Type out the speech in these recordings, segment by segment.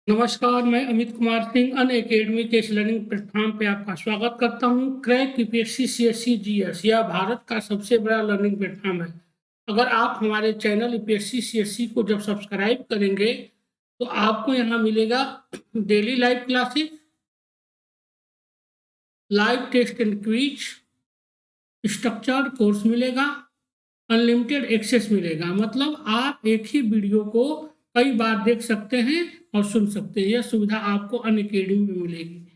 नमस्कार, मैं अमित कुमार सिंह अनअकैडमी के इस लर्निंग प्लेटफॉर्म पे आपका स्वागत करता हूँ। क्रैक यूपीएससी सीएससी जीएस यह भारत का सबसे बड़ा लर्निंग प्लेटफॉर्म है। अगर आप हमारे चैनल यूपीएससी सीएससी को जब सब्सक्राइब करेंगे तो आपको यहाँ मिलेगा daily live classes, live test and quiz, structured course मिलेगा, अनलिमिटेड एक्सेस मिलेगा। मतलब आप एक ही वीडियो को कई बार देख सकते हैं और सुन सकते हैं। यह सुविधा आपको अनअकैडमी में मिलेगी।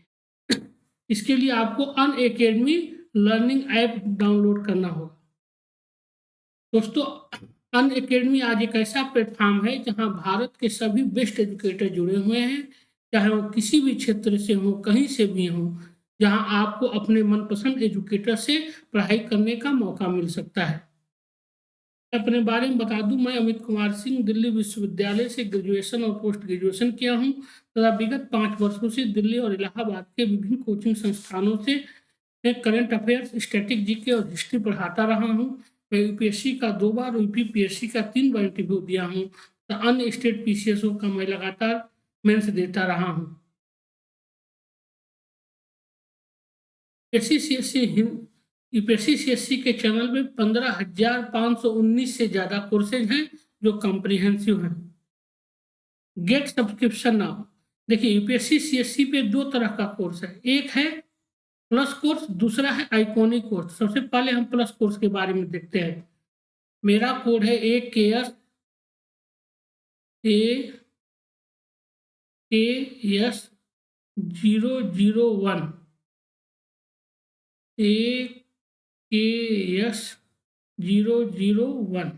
इसके लिए आपको अनअकैडमी लर्निंग ऐप डाउनलोड करना होगा। दोस्तों, अनअकैडमी आज एक ऐसा प्लेटफॉर्म है जहां भारत के सभी बेस्ट एजुकेटर जुड़े हुए हैं, चाहे वो किसी भी क्षेत्र से हो, कहीं से भी हो, जहां आपको अपने मनपसंद एजुकेटर से पढ़ाई करने का मौका मिल सकता है। अपने बारे में बता दूं, मैं अमित कुमार सिंह दिल्ली विश्वविद्यालय से ग्रेजुएशन और पोस्ट ग्रेजुएशन किया हूं तथा विगत 5 वर्षों से दिल्ली और इलाहाबाद के विभिन्न कोचिंग संस्थानों से करंट अफेयर्स, स्टैटिक जीके और हिस्ट्री पढ़ाता रहा हूं। मैं यूपीएससी का 2 बार, यूपीपीएससी का 3 बार इंटरव्यू दिया हूं तथा अन्य स्टेट पीसीएसओ का मैं लगातार मेंस देता रहा हूं। यूपीएससी सीएससी के चैनल में 15,519 से ज्यादा कोर्सेज हैं जो कॉम्प्रिहेंसिव हैं। Get subscription now. देखिए, यूपीएससी सीएससी पे 2 तरह का कोर्स है। एक है प्लस कोर्स, दूसरा है आइकॉनिक कोर्स। सबसे पहले हम प्लस कोर्स के बारे में देखते हैं। मेरा कोड है AKS AKS 001 AKS 001।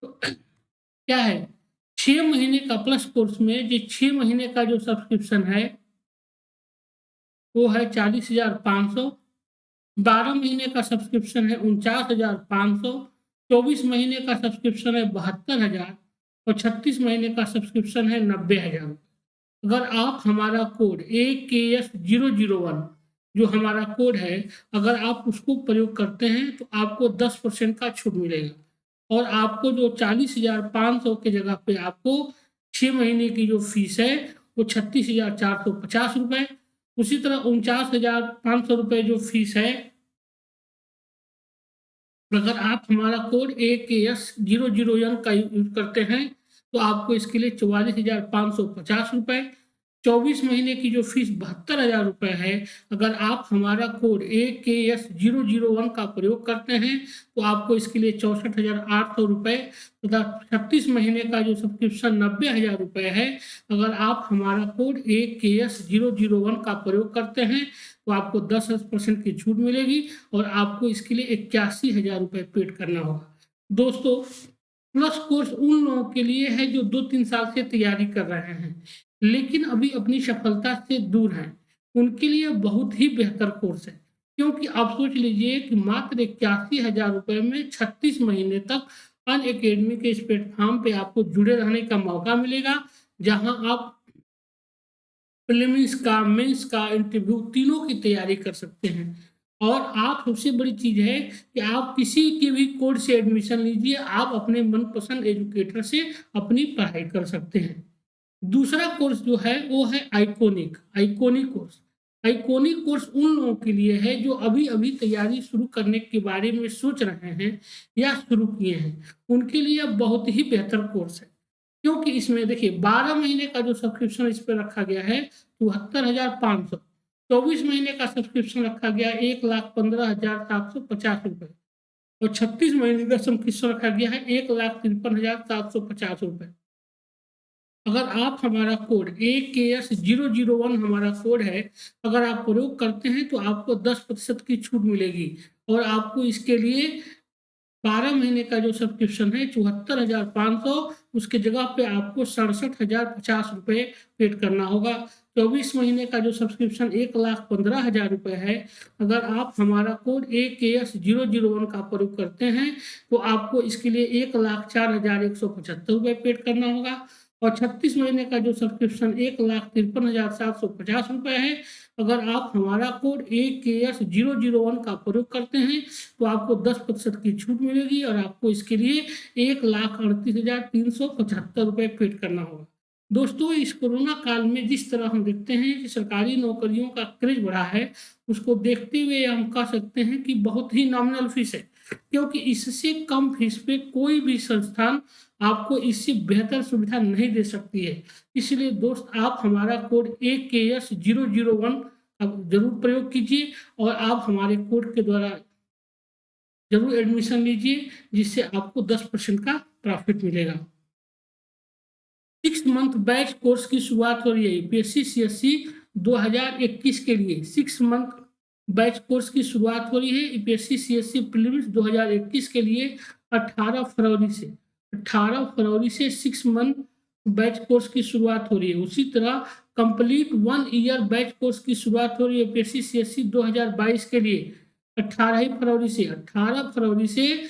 तो क्या है, 6 महीने का प्लस कोर्स में जो 6 महीने का जो सब्सक्रिप्शन है वो है 40,500। 12 महीने का सब्सक्रिप्शन है 49,500। 24 महीने का सब्सक्रिप्शन है 72,000 और 36 महीने का सब्सक्रिप्शन है 90,000। अगर आप हमारा कोड AKS 001 जो हमारा कोड है, अगर आप उसको प्रयोग करते हैं तो आपको 10% का छूट मिलेगा और आपको जो 40,500 की जगह पे आपको 6 महीने की जो फीस है वो 36,450 रुपए। उसी तरह 49,500 रुपए जो फीस है, अगर आप हमारा कोड AKS 001 का यूज करते हैं तो आपको इसके लिए 44,550 रुपए। 24 महीने की जो फीस 72,000 रुपए है, अगर आप हमारा कोड AKS 001 का प्रयोग करते हैं तो आपको इसके लिए 64,800 रुपए तथा 36 महीने का जो सब्सक्रिप्शन 90,000 रुपए है, अगर आप हमारा कोड AKS 001 का प्रयोग करते हैं तो आपको 10% की छूट मिलेगी और आपको इसके लिए 81,000 रुपए पेड करना होगा। दोस्तों, प्लस कोर्स उन लोगों के लिए है जो 2-3 साल से तैयारी कर रहे हैं लेकिन अभी अपनी सफलता से दूर हैं। उनके लिए बहुत ही बेहतर कोर्स है, क्योंकि आप सोच लीजिए कि मात्र 81,000 रुपए में 36 महीने तक अनअकैडमी के इस प्लेटफॉर्म पे आपको जुड़े रहने का मौका मिलेगा, जहां आप प्रीलिम्स का, मेंस का, इंटरव्यू तीनों की तैयारी कर सकते हैं। और आप, सबसे बड़ी चीज है कि आप किसी के भी कोर्स से एडमिशन लीजिए, आप अपने मनपसंद एजुकेटर से अपनी पढ़ाई कर सकते हैं। दूसरा कोर्स जो है वो है आइकोनिक कोर्स। आइकोनिक कोर्स उन लोगों के लिए है जो अभी अभी तैयारी शुरू करने के बारे में सोच रहे हैं या शुरू किए हैं। उनके लिए बहुत ही बेहतर कोर्स है, क्योंकि इसमें देखिए 12 महीने का जो सब्सक्रिप्शन इस पर रखा गया है 72,500। 24 महीने का सब्सक्रिप्शन रखा गया 1,15,750 रुपए और 36 महीने का सब्सक्रिप्शन रखा गया है 1,53,750 रुपए। अगर आप हमारा कोड AKS 001 हमारा कोड है, अगर आप प्रयोग करते हैं तो आपको 10% की छूट मिलेगी और आपको इसके लिए 12 महीने का जो सब्सक्रिप्शन है 74,500, उसके जगह पे आपको 67,050 रुपए पेड करना होगा। 24 महीने का जो सब्सक्रिप्शन 1,15,000 रुपए है, अगर आप हमारा कोड AKS 001 का प्रयोग करते हैं तो आपको इसके लिए 1,04,175 रुपए पेड करना होगा और 36 महीने का जो सब्सक्रिप्शन 1,53,750 रुपए है, अगर आप हमारा कोड AKS 001 का प्रयोग करते हैं तो आपको 10% की छूट मिलेगी और आपको इसके लिए 1,38,375 रुपए पेड करना होगा। दोस्तों, इस कोरोना काल में जिस तरह हम देखते हैं कि सरकारी नौकरियों का क्रेज बढ़ा है, उसको देखते हुए हम कह सकते हैं कि बहुत ही नॉमिनल फीस है, क्योंकि इससे कम फीस पे कोई भी संस्थान आपको इससे बेहतर सुविधा नहीं दे सकती है। इसलिए दोस्त, आप हमारा कोड AKS001 अब जरूर प्रयोग कीजिए और आप हमारे कोड के द्वारा जरूर एडमिशन लीजिए, जिससे आपको 10% का प्रॉफिट मिलेगा। 6 मंथ बैच कोर्स की शुरुआत हो रही है यूपीएससी सीएससी 2021 के लिए। 6 मंथ बैच कोर्स की शुरुआत हो रही है यूपीएससी सीएससी प्रीलिम्स 2021 के लिए 18 फरवरी से। 6 मंथ बैच कोर्स की शुरुआत हो रही है। उसी तरह कंप्लीट 1 ईयर बैच कोर्स की शुरुआत हो रही है यूपीएससी सीएससी 2022 के लिए 18 फरवरी से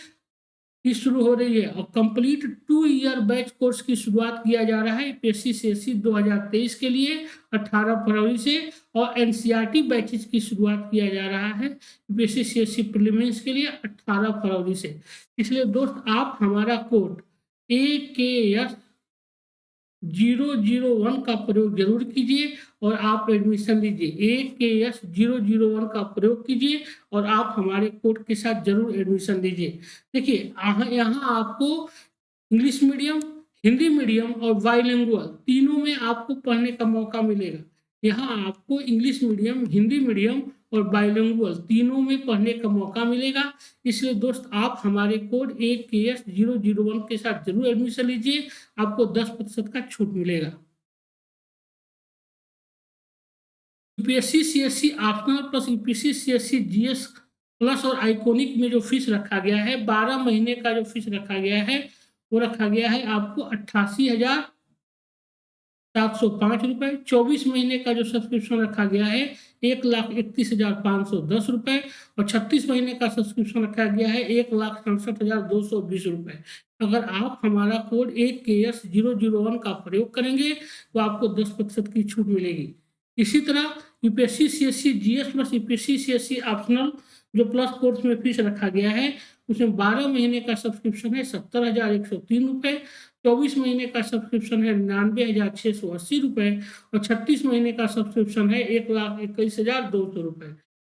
की शुरू हो रही है। और कंप्लीट 2 ईयर बैच कोर्स की शुरुआत किया जा रहा है यूपीएससी सीएससी 2023 के लिए 18 फरवरी से। और एनसीईआरटी बैचेस की शुरुआत किया जा रहा है यूपीएससी सीएससी प्रीलिम्स के लिए 18 फरवरी से। इसलिए दोस्त, आप हमारा कोड AKS 001 का प्रयोग जरूर कीजिए और आप एडमिशन लीजिए। AKS 001 का प्रयोग कीजिए और आप हमारे कोड के साथ जरूर एडमिशन लीजिए। देखिए, यहाँ आपको इंग्लिश मीडियम, हिंदी मीडियम और बाइलिंगुअल तीनों में आपको पढ़ने का मौका मिलेगा। यहाँ आपको इंग्लिश मीडियम, हिंदी मीडियम और बाइलिंगुअल तीनों में पढ़ने का मौका मिलेगा। इसलिए दोस्त, आप हमारे कोड AKS001 के साथ जरूर एडमिशन लीजिए, आपको 10% का छूट मिलेगा। UPSC CSC optional plus UPSC CSC GS plus और आइकोनिक में जो फीस रखा गया है, 12 महीने का जो फीस रखा गया है, वो रखा गया है आपको 88,705 रुपए। 24 महीने का जो सब्सक्रिप्शन रखा गया है 1,31,510 रुपए। और 36 महीने का सब्सक्रिप्शन रखा गया है 1,67,220 रुपए। अगर आप हमारा कोड AKS001 का प्रयोग करेंगे तो आपको 10% की छूट मिलेगी। इसी तरह UPSC CSC GS plus UPSC CSC optional जो प्लस कोर्स में फीस रखा गया है, उसमें 12 महीने का सब्सक्रिप्शन है 70,103 रुपए। 24 महीने का सब्सक्रिप्शन है 99,680 रुपए। और 36 महीने का सब्सक्रिप्शन है 1,21,200 रुपए।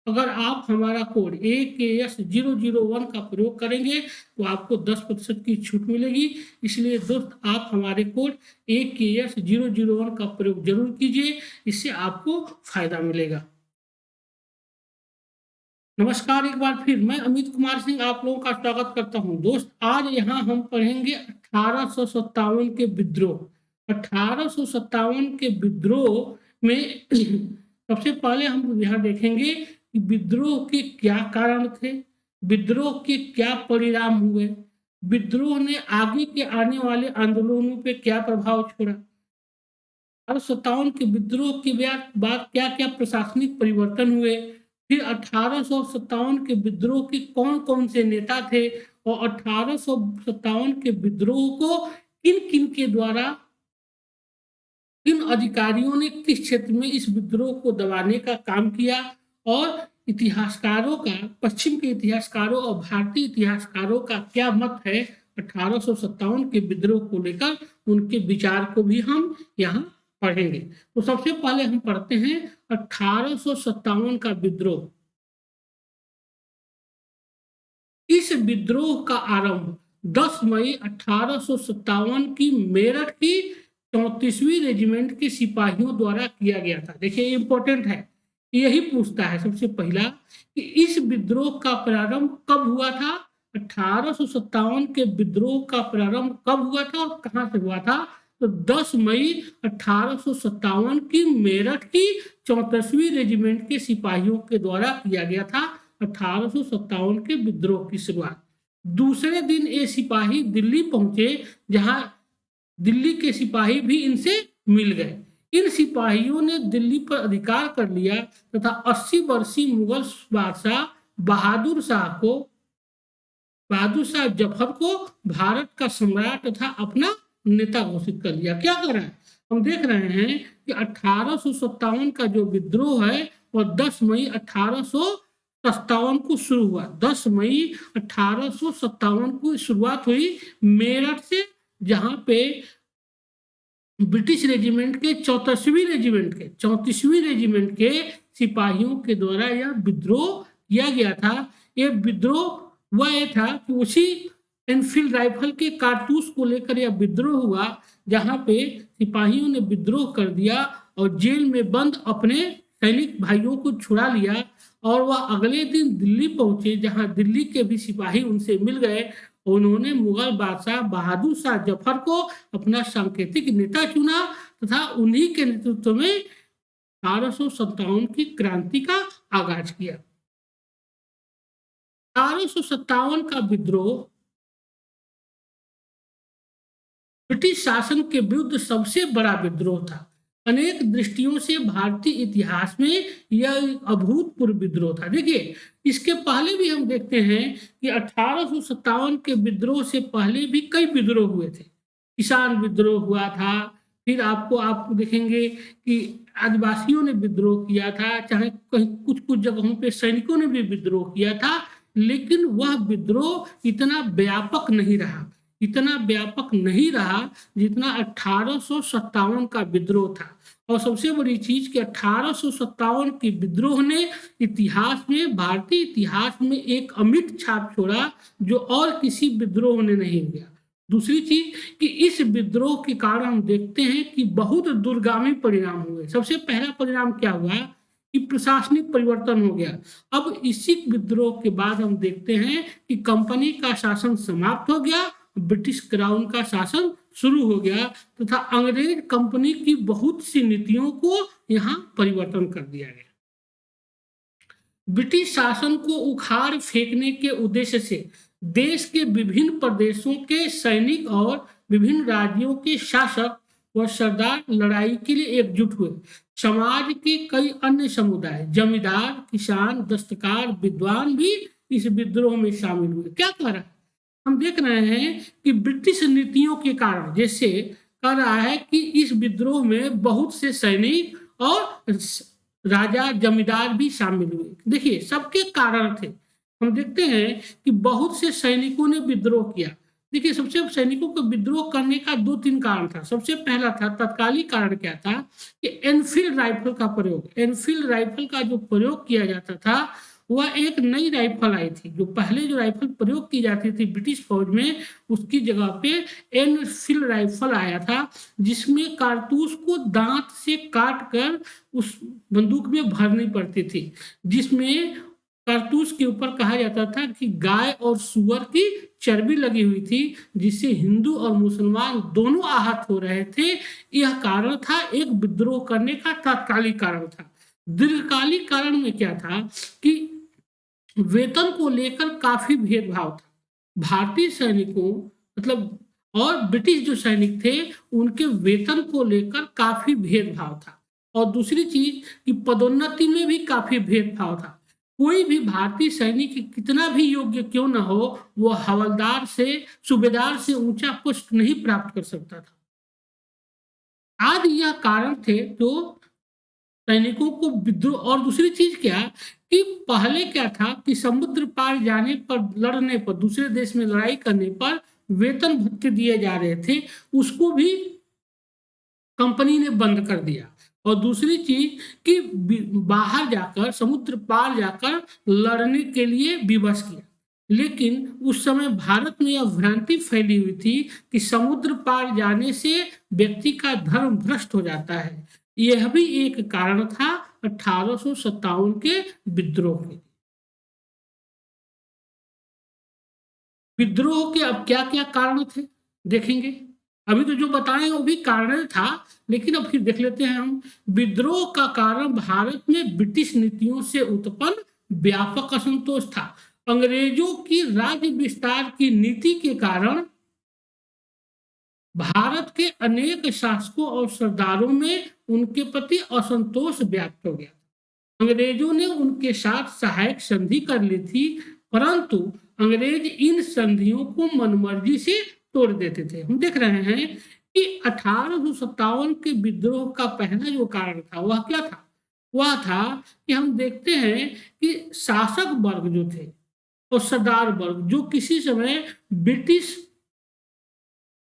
अगर आप हमारा कोड AKS001 का प्रयोग करेंगे तो आपको 10% की छूट मिलेगी। इसलिए दोस्त, आप हमारे कोड AKS001 का प्रयोग जरूर कीजिए, इससे आपको फायदा मिलेगा। नमस्कार, एक बार फिर मैं अमित कुमार सिंह आप लोगों का स्वागत करता हूं। दोस्त, आज यहाँ हम पढ़ेंगे 1857 के विद्रोह। 1857 के विद्रोह में सबसे पहले हम यहाँ देखेंगे कि विद्रोह के क्या कारण थे, विद्रोह के क्या परिणाम हुए, विद्रोह ने आगे के आने वाले आंदोलनों पे क्या प्रभाव छोड़ा। 1857 के विद्रोह के बाद क्या क्या प्रशासनिक परिवर्तन हुए। फिर 1857 के विद्रोह के कौन कौन से नेता थे और 1857 के विद्रोह को किन किन के द्वारा, किन अधिकारियों ने किस क्षेत्र में इस विद्रोह को दबाने का काम किया। और इतिहासकारों का, पश्चिम के इतिहासकारों और भारतीय इतिहासकारों का क्या मत है 1857 के विद्रोह को लेकर, उनके विचार को भी हम यहाँ पढ़ेंगे। तो सबसे पहले हम पढ़ते हैं 1857 का विद्रोह। इस विद्रोह का आरंभ 10 मई 1857 की मेरठ की 34वीं रेजिमेंट के सिपाहियों द्वारा किया गया था। देखिए, इंपॉर्टेंट है, यही पूछता है सबसे पहला कि इस विद्रोह का प्रारंभ कब हुआ था। 1857 के विद्रोह का प्रारंभ कब हुआ था और कहां से हुआ था। तो 10 मई 1857 की मेरठ की 34वीं रेजिमेंट के सिपाहियों के द्वारा किया गया था 1857 के विद्रोह की शुरुआत। दूसरे दिन ये सिपाही दिल्ली पहुंचे, जहां दिल्ली के सिपाही भी इनसे मिल गए। इन सिपाहियों ने दिल्ली पर अधिकार कर लिया तथा 80 वर्षीय मुगल बादशाह बहादुर शाह जफर को भारत का सम्राट तथा अपना नेता घोषित कर लिया। क्या कर रहा है, हम देख रहे हैं कि 1857 का जो विद्रोह है वह 10 मई 1857 को शुरू हुआ। 10 मई 1857 को शुरुआत हुई मेरठ से, जहां पे ब्रिटिश रेजिमेंट के 34वीं रेजिमेंट के सिपाहियों के द्वारा यह विद्रोह किया गया था। यह विद्रोह वह ये था कि उसी एनफील्ड राइफल के कारतूस को लेकर यह विद्रोह हुआ, जहां पे सिपाहियों ने विद्रोह कर दिया और जेल में बंद अपने सैनिक भाइयों को छुड़ा लिया। और वह अगले दिन दिल्ली पहुंचे, जहां दिल्ली के भी सिपाही उनसे मिल गए। उन्होंने मुगल बादशाह बहादुर शाह जफर को अपना सांकेतिक नेता चुना तथा उन्हीं के नेतृत्व में 1857 की क्रांति का आगाज किया। 1857 का विद्रोह ब्रिटिश शासन के विरुद्ध सबसे बड़ा विद्रोह था। अनेक दृष्टियों से भारतीय इतिहास में यह एक अभूतपूर्व विद्रोह था। देखिए, इसके पहले भी हम देखते हैं कि 1857 के विद्रोह से पहले भी कई विद्रोह हुए थे। किसान विद्रोह हुआ था, फिर आप देखेंगे कि आदिवासियों ने विद्रोह किया था, चाहे कहीं कुछ कुछ जगहों पे सैनिकों ने भी विद्रोह किया था, लेकिन वह विद्रोह इतना व्यापक नहीं रहा जितना 1857 का विद्रोह था। और सबसे बड़ी चीज कि 1857 के विद्रोह ने इतिहास में, भारतीय इतिहास में एक अमिट छाप छोड़ा, जो और किसी विद्रोह ने नहीं किया। दूसरी चीज कि इस विद्रोह के कारण हम देखते हैं कि बहुत दूरगामी परिणाम हुए। सबसे पहला परिणाम क्या हुआ कि प्रशासनिक परिवर्तन हो गया। अब इसी विद्रोह के बाद हम देखते हैं कि कंपनी का शासन समाप्त हो गया, ब्रिटिश क्राउन का शासन शुरू हो गया तथा अंग्रेज कंपनी की बहुत सी नीतियों को यहाँ परिवर्तन कर दिया गया। ब्रिटिश शासन को उखाड़ फेंकने के उद्देश्य से देश के विभिन्न प्रदेशों के सैनिक और विभिन्न राज्यों के शासक व सरदार लड़ाई के लिए एकजुट हुए। समाज के कई अन्य समुदाय, जमींदार, किसान, दस्तकार, विद्वान भी इस विद्रोह में शामिल हुए। क्या कह रहा है? हम देख रहे हैं कि ब्रिटिश नीतियों के कारण, जैसे कह रहा है कि इस विद्रोह में बहुत से सैनिक और राजा, जमींदार भी शामिल हुए। देखिए, सबके कारण थे। हम देखते हैं कि बहुत से सैनिकों ने विद्रोह किया। देखिए, सबसे सैनिकों को विद्रोह करने का 2-3 कारण था। सबसे पहला था, तत्कालीन कारण क्या था कि एनफील्ड राइफल का प्रयोग। एनफील्ड राइफल का जो प्रयोग किया जाता था, वह एक नई राइफल आई थी। जो पहले जो राइफल प्रयोग की जाती थी ब्रिटिश फौज में, उसकी जगह पे एनफील्ड राइफल आया था, जिसमें कारतूस को दांत से काट कर उस बंदूक में भरनी पड़ती थी, जिसमें कारतूस के ऊपर कहा जाता था कि गाय और सुअर की चर्बी लगी हुई थी, जिससे हिंदू और मुसलमान दोनों आहत हो रहे थे। यह कारण था, एक विद्रोह करने का तात्कालिक कारण था। दीर्घकालिक कारण में क्या था कि वेतन को लेकर काफी भेदभाव था। भारतीय सैनिकों मतलब और ब्रिटिश जो सैनिक थे, उनके वेतन को लेकर काफी भेदभाव था। और दूसरी चीज कि पदोन्नति में भी काफी भेदभाव था। कोई भी भारतीय सैनिक कितना भी योग्य क्यों न हो, वो हवलदार से, सूबेदार से ऊंचा पोस्ट नहीं प्राप्त कर सकता था। आज यह कारण थे जो सैनिकों को विद्रोह। और दूसरी चीज क्या कि पहले क्या था कि समुद्र पार जाने पर, लड़ने पर, दूसरे देश में लड़ाई करने पर वेतन भत्ते दिए जा रहे थे, उसको भी कंपनी ने बंद कर दिया। और दूसरी चीज कि बाहर जाकर, समुद्र पार जाकर लड़ने के लिए विवश किया। लेकिन उस समय भारत में यह भ्रांति फैली हुई थी कि समुद्र पार जाने से व्यक्ति का धर्म भ्रष्ट हो जाता है। यह भी एक कारण था 1857 के विद्रोह के। विद्रोह के अब क्या क्या कारण थे देखेंगे। अभी तो जो बताए वो भी कारण था, लेकिन अब फिर देख लेते हैं हम। विद्रोह का कारण भारत में ब्रिटिश नीतियों से उत्पन्न व्यापक असंतोष था। अंग्रेजों की राज्य विस्तार की नीति के कारण भारत के अनेक शासकों और सरदारों में उनके प्रति असंतोष व्याप्त हो गया। अंग्रेजों ने उनके साथ सहायक संधि कर ली थी, परंतु अंग्रेज इन संधियों को मनमर्जी से तोड़ देते थे। हम देख रहे हैं कि 1857 के विद्रोह का पहला जो कारण था वह क्या था? वह था कि हम देखते हैं कि शासक वर्ग जो थे और सरदार वर्ग, जो किसी समय ब्रिटिश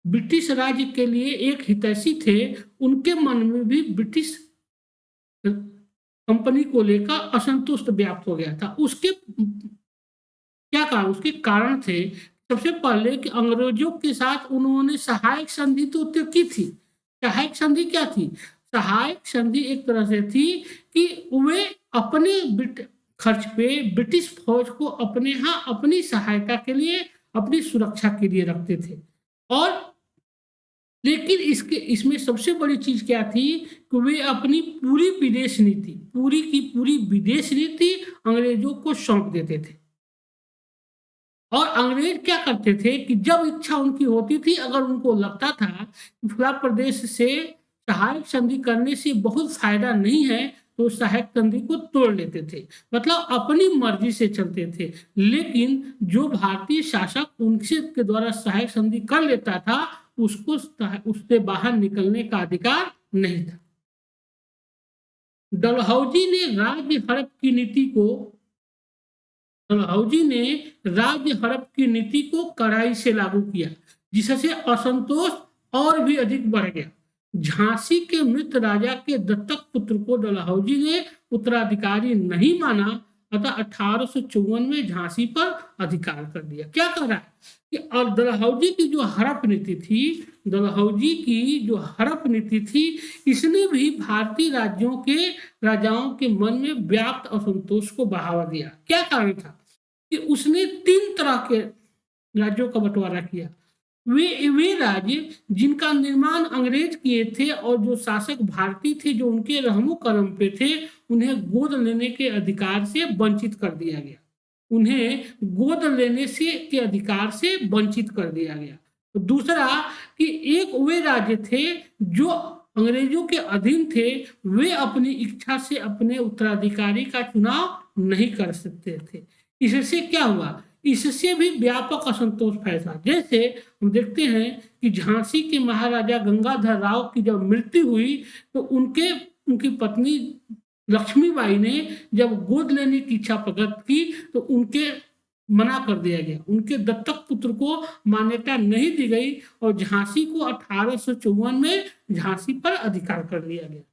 ब्रिटिश राज्य के लिए एक हितैषी थे, उनके मन में भी ब्रिटिश कंपनी को लेकर असंतुष्ट व्याप्त हो गया था। उसके क्या कारण, उसके कारण थे, सबसे पहले कि अंग्रेजों के साथ उन्होंने सहायक संधि तो की थी। सहायक संधि क्या थी? सहायक संधि एक तरह से थी कि वे अपने खर्च पे ब्रिटिश फौज को अपने यहाँ अपनी सहायता के लिए, अपनी सुरक्षा के लिए रखते थे। और लेकिन इसमें सबसे बड़ी चीज क्या थी कि वे अपनी पूरी विदेश नीति, पूरी की पूरी विदेश नीति अंग्रेजों को सौंप देते थे। और अंग्रेज क्या करते थे कि जब इच्छा उनकी होती थी, अगर उनको लगता था कि फला प्रदेश से सहायक संधि करने से बहुत फायदा नहीं है, तो सहायक संधि को तोड़ लेते थे, मतलब अपनी मर्जी से चलते थे। लेकिन जो भारतीय शासक उनसे के द्वारा सहायक संधि कर लेता था, उसको उससे बाहर निकलने का अधिकार नहीं था। डलहौजी ने राज्य हड़प की नीति को डलहौजी ने राज्य हड़प की नीति को कड़ाई से लागू किया, जिससे असंतोष और भी अधिक बढ़ गया। झांसी के मृत राजा के दत्तक पुत्र को डलहौजी ने उत्तराधिकारी नहीं माना, अतः 1854 में झांसी पर अधिकार कर दिया। क्या कह रहा है कि और डलहौजी की जो हड़प नीति थी, डलहौजी की जो हड़प नीति थी, इसने भी भारतीय राज्यों के राजाओं के मन में व्याप्त असंतोष को बढ़ावा दिया। क्या कारण था कि उसने 3 तरह के राज्यों का बंटवारा किया। वे राज्य जिनका निर्माण अंग्रेज किए थे और जो शासक भारतीय थे, जो उनके रहमो करम पे थे, उन्हें गोद लेने के अधिकार से वंचित कर दिया गया। उन्हें गोद लेने से के अधिकार से वंचित कर दिया गया। तो दूसरा कि एक वे राज्य थे जो अंग्रेजों के अधीन थे, वे अपनी इच्छा से अपने उत्तराधिकारी का चुनाव नहीं कर सकते थे। इससे क्या हुआ? इससे भी व्यापक असंतोष फैला। जैसे हम देखते हैं कि झांसी के महाराजा गंगाधर राव की जब मृत्यु हुई, तो उनकी पत्नी लक्ष्मीबाई ने जब गोद लेने की इच्छा प्रकट की, तो उनके मना कर दिया गया, उनके दत्तक पुत्र को मान्यता नहीं दी गई और झांसी को 1854 में झांसी पर अधिकार कर दिया गया।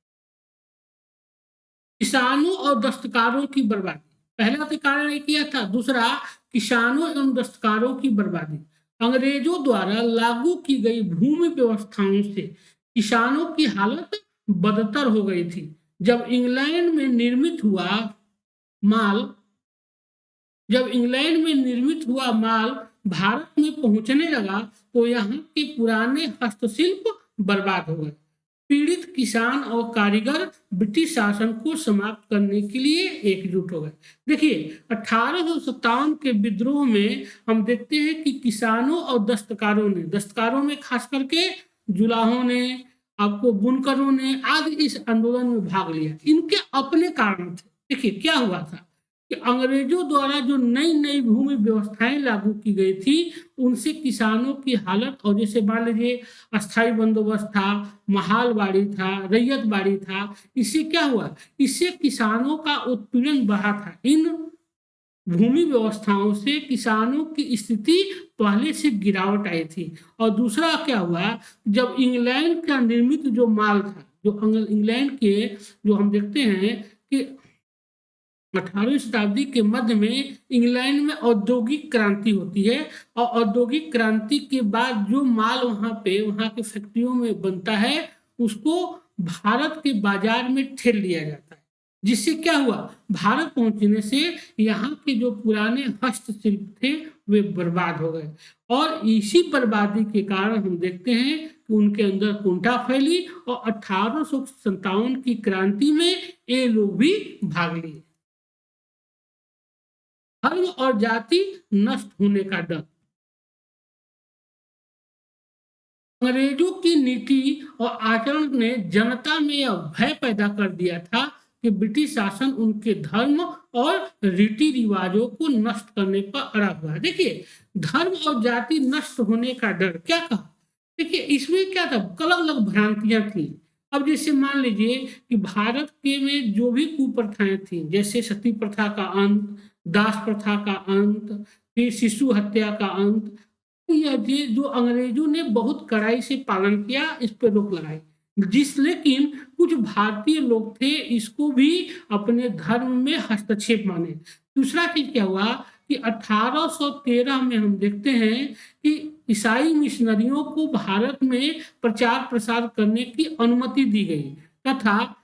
किसानों और दस्तकारों की बर्बादी, पहला तो कारण ये किया था। दूसरा, किसानों एवं दस्तकारों की बर्बादी। अंग्रेजों द्वारा लागू की गई भूमि व्यवस्थाओं से किसानों की हालत बदतर हो गई थी। जब इंग्लैंड में निर्मित हुआ माल भारत में पहुंचने लगा, तो यहाँ के पुराने हस्तशिल्प बर्बाद हो गए। पीड़ित किसान और कारीगर ब्रिटिश शासन को समाप्त करने के लिए एकजुट हो गए। देखिए 1857 के विद्रोह में हम देखते हैं कि किसानों और दस्तकारों में खास करके जुलाहों ने, आपको बुनकरों ने आदि इस आंदोलन में भाग लिया। इनके अपने कारण थे। देखिए क्या हुआ था कि अंग्रेजों द्वारा जो नई नई भूमि व्यवस्थाएं लागू की गई थी, उनसे किसानों की हालत, और जैसे मान लीजिए अस्थाई बंदोबस्त था, महालबाड़ी था, रैयतबाड़ी था, इससे क्या हुआ? इससे किसानों का उत्पीड़न बढ़ा था। इन भूमि व्यवस्थाओं से किसानों की स्थिति पहले से गिरावट आई थी। और दूसरा क्या हुआ, जब इंग्लैंड का निर्मित जो माल था, जो इंग्लैंड के, जो हम देखते हैं कि 18वीं शताब्दी के मध्य में इंग्लैंड में औद्योगिक क्रांति होती है, और औद्योगिक क्रांति के बाद जो माल वहाँ के फैक्ट्रियों में बनता है, उसको भारत के बाजार में ठेल दिया जाता है। जिससे क्या हुआ, भारत पहुंचने से यहाँ के जो पुराने हस्तशिल्प थे वे बर्बाद हो गए। और इसी बर्बादी के कारण हम देखते हैं कि उनके अंदर कुंठा फैली और 1857 की क्रांति में ये लोग भी भाग लिए। धर्म और जाति नष्ट होने का डर। अंग्रेजों की नीति और आचरण ने जनता में यह भय पैदा कर दिया था कि ब्रिटिश शासन उनके धर्म और रीति रिवाजों को नष्ट करने पर अड़ा हुआ है। देखिए धर्म और जाति नष्ट होने का डर, क्या कहा? देखिए इसमें क्या था, अलग अलग भ्रांतियां थी। अब जैसे मान लीजिए कि भारत के में जो भी कुप्रथाएं थी, जैसे सती प्रथा का अंत, दास प्रथा का अंत, फिर शिशु हत्या का अंत, ये जो अंग्रेजों ने बहुत कड़ाई से पालन किया, इस पे रोक लगाई, लेकिन कुछ भारतीय लोग थे इसको भी अपने धर्म में हस्तक्षेप माने। दूसरा चीज क्या हुआ कि 1813 में हम देखते हैं कि ईसाई मिशनरियों को भारत में प्रचार प्रसार करने की अनुमति दी गई तथा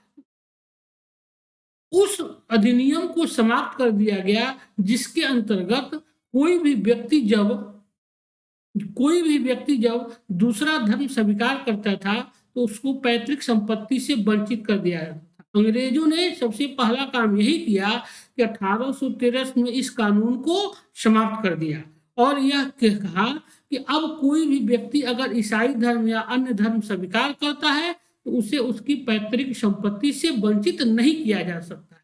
उस अधिनियम को समाप्त कर दिया गया, जिसके अंतर्गत कोई भी व्यक्ति जब दूसरा धर्म स्वीकार करता था तो उसको पैतृक संपत्ति से वंचित कर दिया जाता था। अंग्रेजों ने सबसे पहला काम यही किया कि 1813 में इस कानून को समाप्त कर दिया और यह कहा कि अब कोई भी व्यक्ति अगर ईसाई धर्म या अन्य धर्म स्वीकार करता है तो उसे उसकी पैतृक संपत्ति से वंचित नहीं किया जा सकता।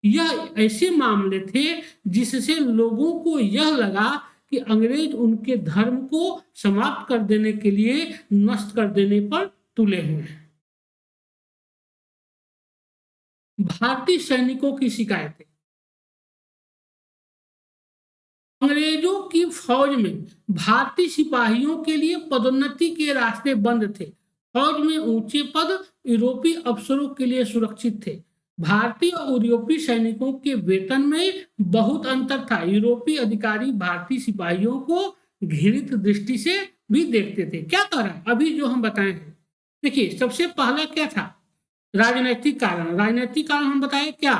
यह ऐसे मामले थे जिससे लोगों को यह लगा कि अंग्रेज उनके धर्म को समाप्त कर देने के लिए, नष्ट कर देने पर तुले हुए हैं। भारतीय सैनिकों की शिकायतें। अंग्रेजों की फौज में भारतीय सिपाहियों के लिए पदोन्नति के रास्ते बंद थे। फौज में ऊंचे पद यूरोपीय अफसरों के लिए सुरक्षित थे। भारतीय और यूरोपीय सैनिकों के वेतन में बहुत अंतर था। यूरोपीय अधिकारी भारतीय सिपाहियों को घृणित दृष्टि से भी देखते थे। क्या कारण अभी जो हम बताए हैं, देखिए सबसे पहला क्या था, राजनीतिक कारण। राजनीतिक कारण हम बताए क्या,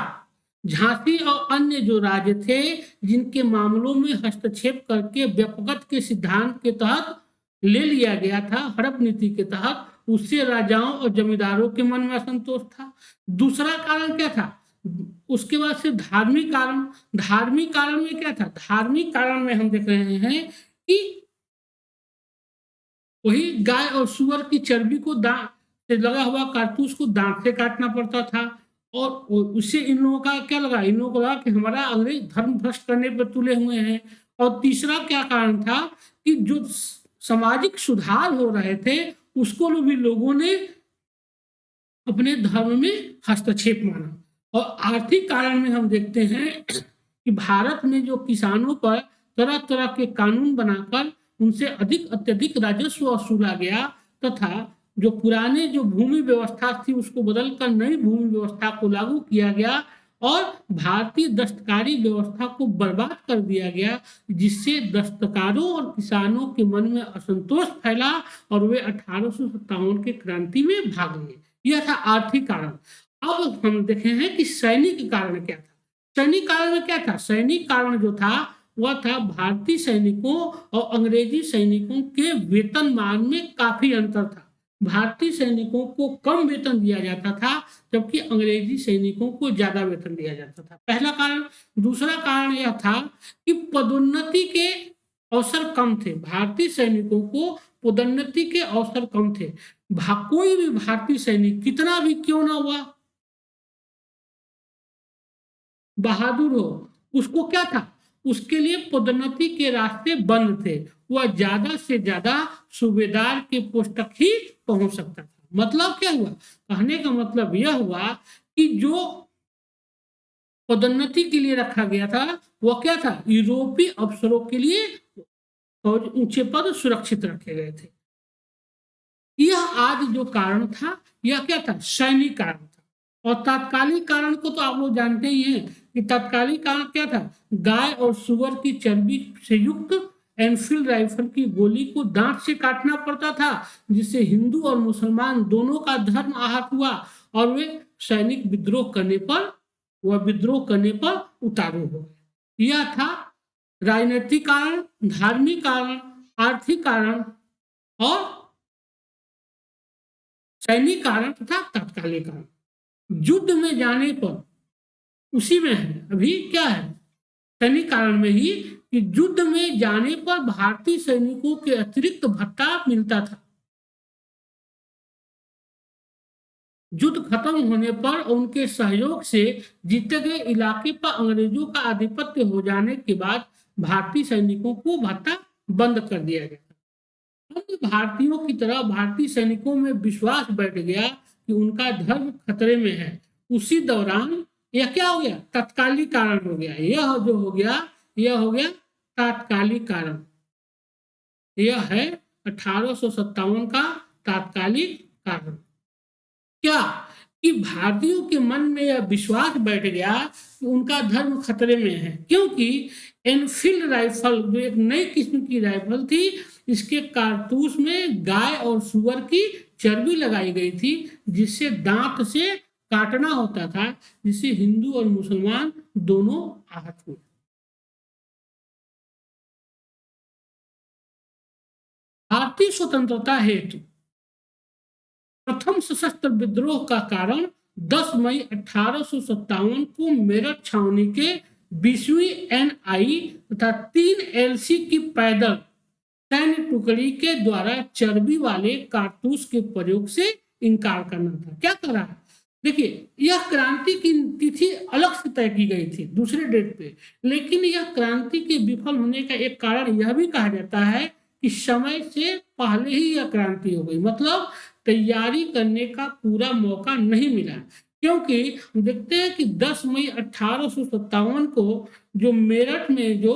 झांसी और अन्य जो राज्य थे जिनके मामलों में हस्तक्षेप करके व्यपगत के सिद्धांत के तहत ले लिया गया था, हड़प नीति के तहत, उससे राजाओं और जमींदारों के मन में असंतोष था। दूसरा कारण क्या था, उसके बाद से धार्मिक कारण। धार्मिक कारण में क्या था, धार्मिक कारण में हम देख रहे हैं कि वही गाय और सुअर की चर्बी को दांत से लगा हुआ कारतूस को दांत से काटना पड़ता था और उससे इन लोगों का क्या लगा, इन लोगों को लगा कि हमारा अंग्रेज धर्म भ्रष्ट करने पर तुले हुए हैं। और तीसरा क्या कारण था कि जो सामाजिक सुधार हो रहे थे उसको भी लोगों ने अपने धर्म में हस्तक्षेप माना। और आर्थिक कारण में हम देखते हैं कि भारत में जो किसानों पर तरह तरह के कानून बनाकर उनसे अत्यधिक राजस्व वसूला गया तथा जो पुराने जो भूमि व्यवस्था थी उसको बदलकर नई भूमि व्यवस्था को लागू किया गया और भारतीय दस्तकारी व्यवस्था को बर्बाद कर दिया गया, जिससे दस्तकारों और किसानों के मन में असंतोष फैला और वे 1857 के क्रांति में भाग लिए। यह था आर्थिक कारण। अब हम देखे हैं कि सैनिक कारण क्या था। सैनिक कारण में क्या था, सैनिक कारण जो था वह था भारतीय सैनिकों और अंग्रेजी सैनिकों के वेतनमान में काफी अंतर था। भारतीय सैनिकों को कम वेतन दिया जाता था जबकि अंग्रेजी सैनिकों को ज्यादा वेतन दिया जाता था, पहला कारण। दूसरा कारण यह था कि पदोन्नति के अवसर कम थे। भारतीय सैनिकों को पदोन्नति के अवसर कम थे। कोई भी भारतीय सैनिक कितना भी क्यों ना हुआ बहादुर हो, उसको क्या था, उसके लिए पदोन्नति के रास्ते बंद थे। वह ज्यादा से ज्यादा सूबेदार के पोस्ट तक ही पहुंच सकता था। मतलब क्या हुआ, कहने का मतलब यह हुआ कि जो पदोन्नति के लिए रखा गया था वह क्या था, यूरोपीय अफसरों के लिए और ऊंचे पद सुरक्षित रखे गए थे। यह आज जो कारण था यह क्या था, सैनिक कारण था। और तात्कालिक कारण को तो आप लोग जानते ही हैं कि तात्कालिक कारण क्या था, गाय और सुअर की चर्बी से युक्त एनफील्ड राइफल की गोली को दांत से काटना पड़ता था, जिससे हिंदू और मुसलमान दोनों का धर्म आहत हुआ और वे सैनिक विद्रोह करने पर उतारू हो गए। यह था राजनीतिक कारण, धार्मिक कारण, आर्थिक कारण और सैनिक कारण तथा तात्कालिक कारण। युद्ध में जाने पर उसी में है, अभी क्या है, सैनिक कारण में ही कि युद्ध में जाने पर भारतीय सैनिकों के अतिरिक्त भत्ता मिलता था। युद्ध खत्म होने पर उनके सहयोग से जीते गए इलाके पर अंग्रेजों का आधिपत्य हो जाने के बाद भारतीय सैनिकों को भत्ता बंद कर दिया गया। अन्य भारतीयों की तरह भारतीय सैनिकों में विश्वास बैठ गया कि उनका धर्म खतरे में है। उसी दौरान यह क्या हो गया, तात्कालिक कारण हो गया। यह हो गया तात्कालिक कारण। यह है 1857 का तात्कालिक कारण। क्या कि भारतीयों के मन में यह विश्वास बैठ गया कि उनका धर्म खतरे में है, क्योंकि एनफील्ड राइफल जो एक नई किस्म की राइफल थी, इसके कारतूस में गाय और सुअर की चर्बी लगाई गई थी, जिससे दांत से काटना होता था, जिससे हिंदू और मुसलमान दोनों आहत हुए। भारतीय स्वतंत्रता हेतु प्रथम सशस्त्र विद्रोह का कारण 10 मई 1857 को मेरठ छावनी के 20वीं NI तथा 3 LC की पैदल सैन्य टुकड़ी के द्वारा चर्बी वाले कारतूस के प्रयोग से इनकार करना था। क्या करा है? देखिए, यह क्रांति की तिथि अलग से तय की गई थी दूसरे डेट पे, लेकिन यह क्रांति के विफल होने का एक कारण यह भी कहा जाता है कि समय से पहले ही यह क्रांति हो गई, मतलब तैयारी करने का पूरा मौका नहीं मिला। क्योंकि देखते हैं कि 10 मई 1857 को जो मेरठ में जो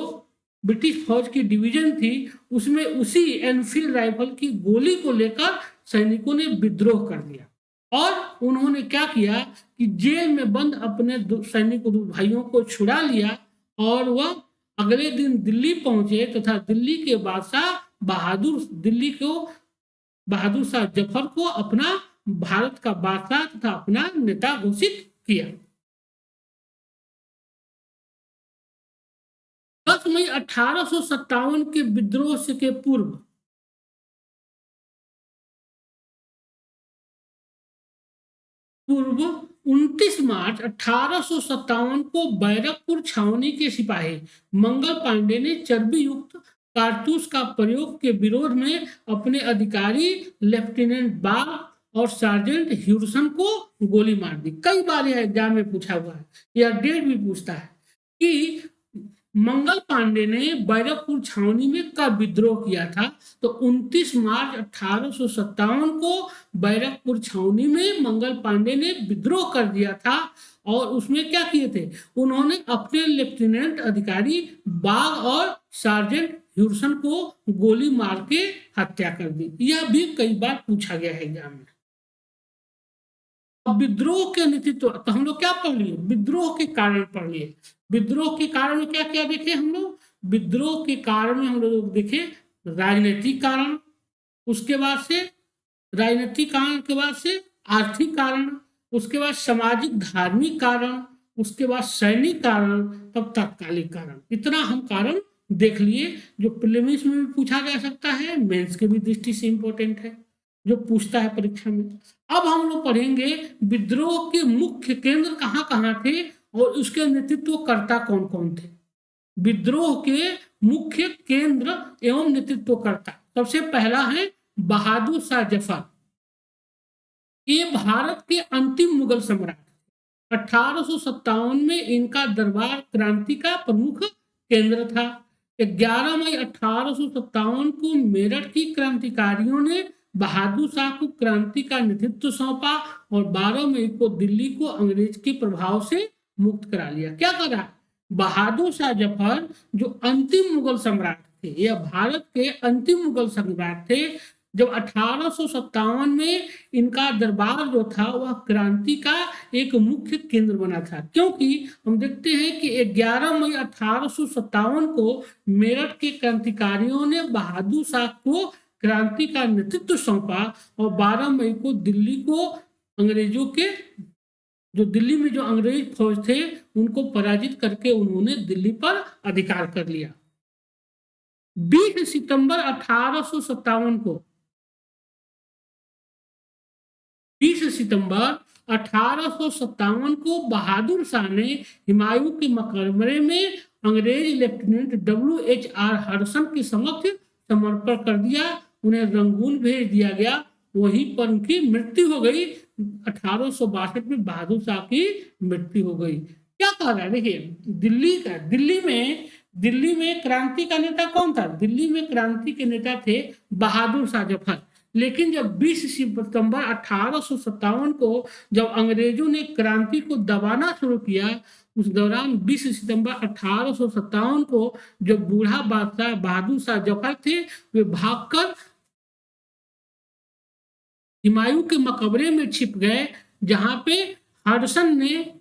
ब्रिटिश फौज की डिवीजन थी, उसमें उसी एनफील्ड राइफल की गोली को लेकर सैनिकों ने विद्रोह कर दिया, और उन्होंने क्या किया कि जेल में बंद अपने सैनिक भाइयों को छुड़ा लिया, और वह अगले दिन दिल्ली पहुंचे तथा दिल्ली के बादशाह बहादुर शाह जफर को अपना भारत का बादशाह तथा अपना नेता घोषित किया। 10 मई 1857 के विद्रोह से के पूर्व 29 मार्च 1857 को बैरकपुर छावनी के सिपाही मंगल पांडे ने चर्बी युक्त कारतूस का प्रयोग के विरोध में अपने अधिकारी लेफ्टिनेंट बाग और सार्जेंट ह्यूरसन को गोली मार दी। कई बार यह एग्जाम में पूछा हुआ है, यह डेट भी पूछता है कि मंगल पांडे ने बैरकपुर छावनी में कब विद्रोह किया था। तो 29 मार्च 1857 को बैरकपुर छावनी में मंगल पांडे ने विद्रोह कर दिया था, और उसमें क्या किए थे, उन्होंने अपने लेफ्टिनेंट अधिकारी बाग और सार्जेंट ह्यूरसन को गोली मार के हत्या कर दी। यह भी कई बार पूछा गया है एग्जाम में। अब विद्रोह के नेतृत्व, तो हम लोग क्या पढ़ लिए, विद्रोह के कारण पढ़ लिए। विद्रोह के कारण में क्या क्या देखे हम लोग, विद्रोह के कारण में हम लोग देखे राजनीतिक कारण, उसके बाद से राजनीतिक कारण के बाद से आर्थिक कारण, उसके बाद सामाजिक धार्मिक कारण, उसके बाद सैनिक कारण, तब तात्कालिक कारण। इतना हम कारण देख लिए, जो प्रीलिम्स में भी पूछा जा सकता है, मेंस के भी दृष्टि से इंपॉर्टेंट है, जो पूछता है परीक्षा में। अब हम लोग पढ़ेंगे विद्रोह के मुख्य केंद्र कहाँ कहाँ थे और उसके नेतृत्वकर्ता कौन कौन थे। विद्रोह के मुख्य केंद्र एवं नेतृत्वकर्ता, सबसे पहला है बहादुर शाह जफर। ये भारत के अंतिम मुगल सम्राट। 1857 में इनका दरबार क्रांति का प्रमुख केंद्र था। 11 मई 1857 को मेरठ की क्रांतिकारियों ने बहादुर शाह को क्रांति का नेतृत्व सौंपा, और 12 मई को दिल्ली को अंग्रेज के प्रभाव से मुक्त करा लिया। क्या करा, बहादुर शाह जफर जो अंतिम मुगल सम्राट थे, यह भारत के अंतिम मुगल सम्राट थे। जब 1857 में इनका दरबार जो था वह क्रांति का एक मुख्य केंद्र बना था, क्योंकि हम देखते हैं कि 11 मई 1857 को मेरठ के क्रांतिकारियों ने बहादुर शाह को क्रांति का नेतृत्व सौंपा, और 12 मई को दिल्ली को अंग्रेजों के जो दिल्ली में जो अंग्रेज फौज थे उनको पराजित करके उन्होंने दिल्ली पर अधिकार कर लिया। 20 सितंबर 1857 को 20 सितंबर 1857 को बहादुर शाह ने हुमायूं के मकबरे में अंग्रेज लेफ्टिनेंट WHR हडसन के समक्ष समर्पण कर दिया। उन्हें रंगून भेज दिया गया, वहीं पर उनकी मृत्यु हो गई। 1862 में बहादुर शाह की मृत्यु हो गई। क्या कह रहा है, देखिए दिल्ली में क्रांति का नेता कौन था, दिल्ली में क्रांति के नेता थे बहादुर शाह जफर। लेकिन जब 20 सितंबर 1857 को जब अंग्रेजों ने क्रांति को दबाना शुरू किया उस दौरान 20 सितंबर 1857 को जो बूढ़ा बादशाह बहादुर शाह जफर थे, वे भागकर हुमायूं के मकबरे में छिप गए, जहां पे हडसन ने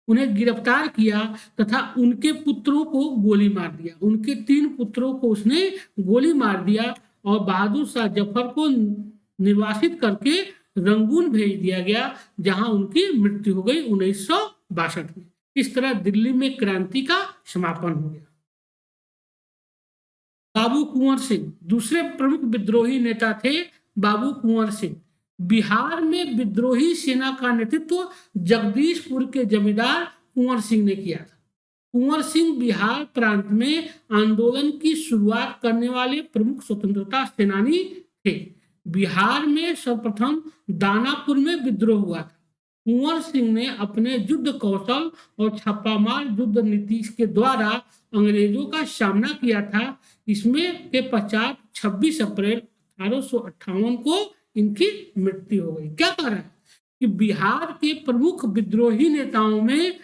उन्हें गिरफ्तार किया तथा उनके पुत्रों को गोली मार दिया। उनके 3 पुत्रों को उसने गोली मार दिया और बहादुर शाह जफर को निर्वासित करके रंगून भेज दिया गया, जहां उनकी मृत्यु हो गई 1962 में। इस तरह दिल्ली में क्रांति का समापन हो गया। बाबू कुंवर सिंह दूसरे प्रमुख विद्रोही नेता थे। बाबू कुंवर सिंह बिहार में विद्रोही सेना का नेतृत्व जगदीशपुर के जमींदार कुंवर सिंह ने किया था। कुंवर सिंह बिहार प्रांत में आंदोलन की शुरुआत करने वाले प्रमुख स्वतंत्रता सेनानी थे। बिहार में सर्वप्रथम दानापुर में विद्रोह हुआ था। कुंवर सिंह ने अपने युद्ध कौशल और छापामार युद्ध नीति के द्वारा अंग्रेजों का सामना किया था। इसमें के पश्चात 26 अप्रैल 1858 को इनकी मृत्यु हो गई। क्या कारण है कि बिहार के प्रमुख विद्रोही नेताओं में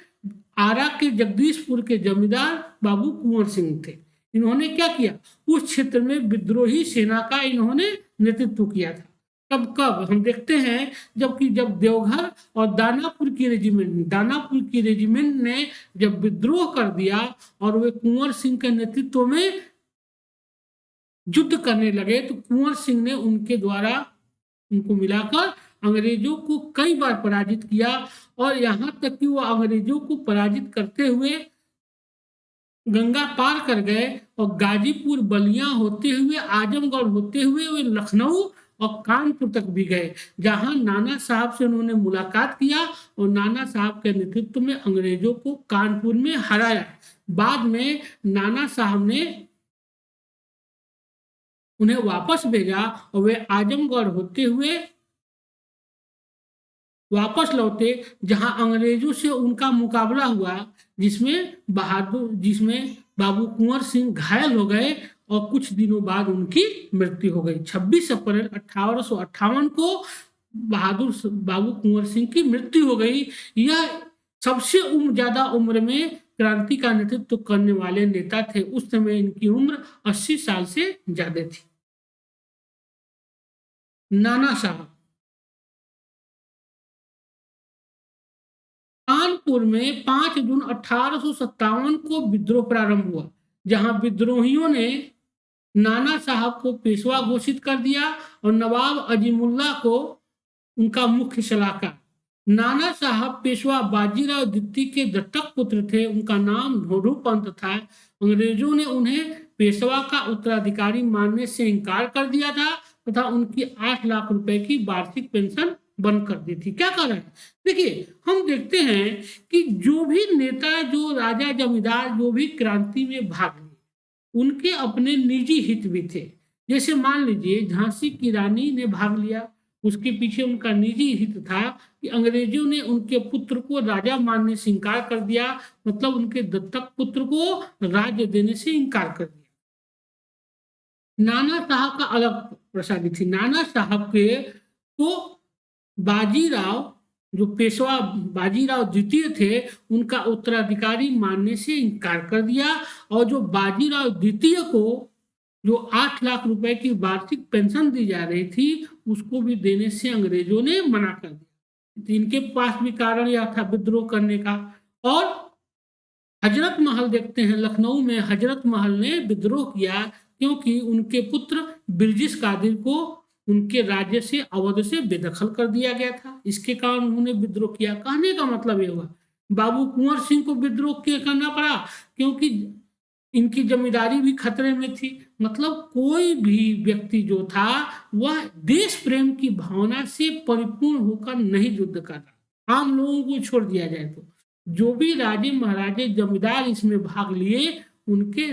आरा के जगदीशपुर के जमींदार बाबू कुंवर सिंह थे। इन्होंने क्या किया, उस क्षेत्र में विद्रोही सेना का इन्होंने नेतृत्व किया था। कब हम देखते हैं, जबकि जब देवघर और दानापुर की रेजिमेंट ने जब विद्रोह कर दिया और वे कुंवर सिंह के नेतृत्व में युद्ध करने लगे, तो कुंवर सिंह ने उनके द्वारा उनको मिलाकर अंग्रेजों को कई बार पराजित किया और यहां तक कि वो अंग्रेजों को पराजित करते हुए गंगा पार कर गए और गाजीपुर, बलिया होते हुए, आजमगढ़ होते हुए वे लखनऊ और कानपुर तक भी गए, जहां नाना साहब से उन्होंने मुलाकात किया और नाना साहब के नेतृत्व में अंग्रेजों को कानपुर में हराया। बाद में नाना साहब ने उन्हें वापस भेजा और वे आजमगढ़ होते हुए वापस लौटे, जहां अंग्रेजों से उनका मुकाबला हुआ, जिसमें बाबू कुंवर सिंह घायल हो गए और कुछ दिनों बाद उनकी मृत्यु हो गई। 26 अप्रैल 1858 को बाबू कुंवर सिंह की मृत्यु हो गई। यह सबसे ज्यादा उम्र में क्रांति का नेतृत्व करने वाले नेता थे। उस समय इनकी उम्र 80 साल से ज्यादा थी। नाना साहब कानपुर में 5 जून 1857 को विद्रोह प्रारंभ हुआ, जहां विद्रोहियों ने नाना साहब को पेशवा घोषित कर दिया और नवाब अजीमुल्ला को उनका मुख्य सलाहकार। नाना साहब पेशवा बाजीराव द्वितीय के दत्तक पुत्र थे। उनका नाम ढोढू पंत था। अंग्रेजों ने उन्हें पेशवा का उत्तराधिकारी मानने से इनकार कर दिया था तथा उनकी 8 लाख रुपए की वार्षिक पेंशन बंद कर दी थी। क्या कारण है? देखिए, हम देखते हैं कि जो भी नेता, जो राजा जमींदार, जो भी क्रांति में भाग लिए, उनके अपने निजी हित भी थे। जैसे मान लीजिए झांसी की रानी ने भाग लिया, उसके पीछे उनका निजी हित था कि अंग्रेजों ने उनके पुत्र को राजा मानने से इनकार कर दिया, मतलब उनके दत्तक पुत्र को राज्य देने से इनकार कर दिया। नाना साहब का अलग प्रसादी थी। नाना साहब के तो बाजीराव, जो पेशवा बाजीराव द्वितीय थे, उनका उत्तराधिकारी मानने से इनकार कर दिया और जो बाजीराव द्वितीय को जो 8 लाख रुपए की वार्षिक पेंशन दी जा रही थी, उसको भी देने से अंग्रेजों ने मना कर दिया। इनके पास भी कारण यह था विद्रोह करने का। और हजरत महल देखते हैं, लखनऊ में हजरत महल ने विद्रोह किया क्योंकि उनके पुत्र बिरजिस कादिर को उनके राज्य से, अवध से बेदखल कर दिया गया था। इसके कारण उन्होंने विद्रोह किया। कहने का मतलब ये हुआ, बाबू कुंवर सिंह को विद्रोह करना पड़ा क्योंकि इनकी जमींदारी भी खतरे में थी। मतलब कोई भी व्यक्ति जो था वह देश प्रेम की भावना से परिपूर्ण होकर नहीं युद्ध कर रहा। आम लोगों को छोड़ दिया जाए तो जो भी राजे महाराजे जमींदार इसमें भाग लिए, उनके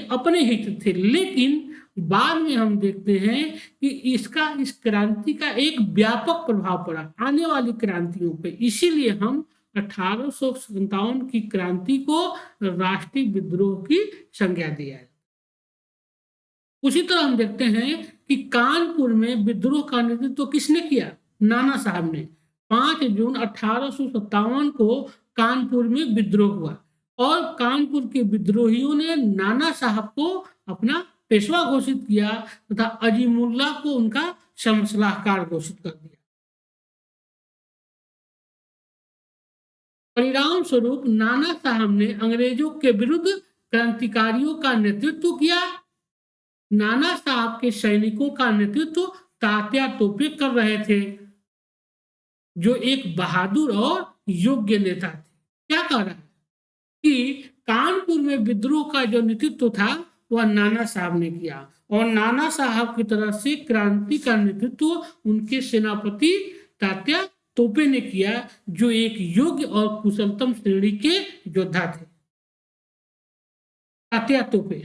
अपने हित थे। लेकिन बाद में हम देखते हैं कि इस क्रांति का एक व्यापक प्रभाव पड़ा आने वाली क्रांतियों पे। इसीलिए हम 1857 की क्रांति को राष्ट्रीय विद्रोह की संज्ञा दिया है। उसी तरह हम देखते हैं कि कानपुर में विद्रोह का नेतृत्व किसने किया? नाना साहब ने। 5 जून 1857 को कानपुर में विद्रोह हुआ और कानपुर के विद्रोहियों ने नाना साहब को अपना पेशवा घोषित किया तथा अजीमुल्ला को उनका समसलाहकार घोषित कर दिया। परिणाम स्वरूप नाना साहब ने अंग्रेजों के विरुद्ध क्रांतिकारियों का नेतृत्व किया। नाना साहब के सैनिकों का नेतृत्व तात्या तोपे कर रहे थे, जो एक बहादुर और योग्य नेता थे। क्या कह रहा है कि कानपुर में विद्रोह का जो नेतृत्व था वह नाना साहब ने किया और नाना साहब की तरफ से क्रांति का नेतृत्व उनके सेनापति तात्या तोपे ने किया, जो एक योग्य और कुशलतम श्रेणी के योद्धा थे। तात्या तोपे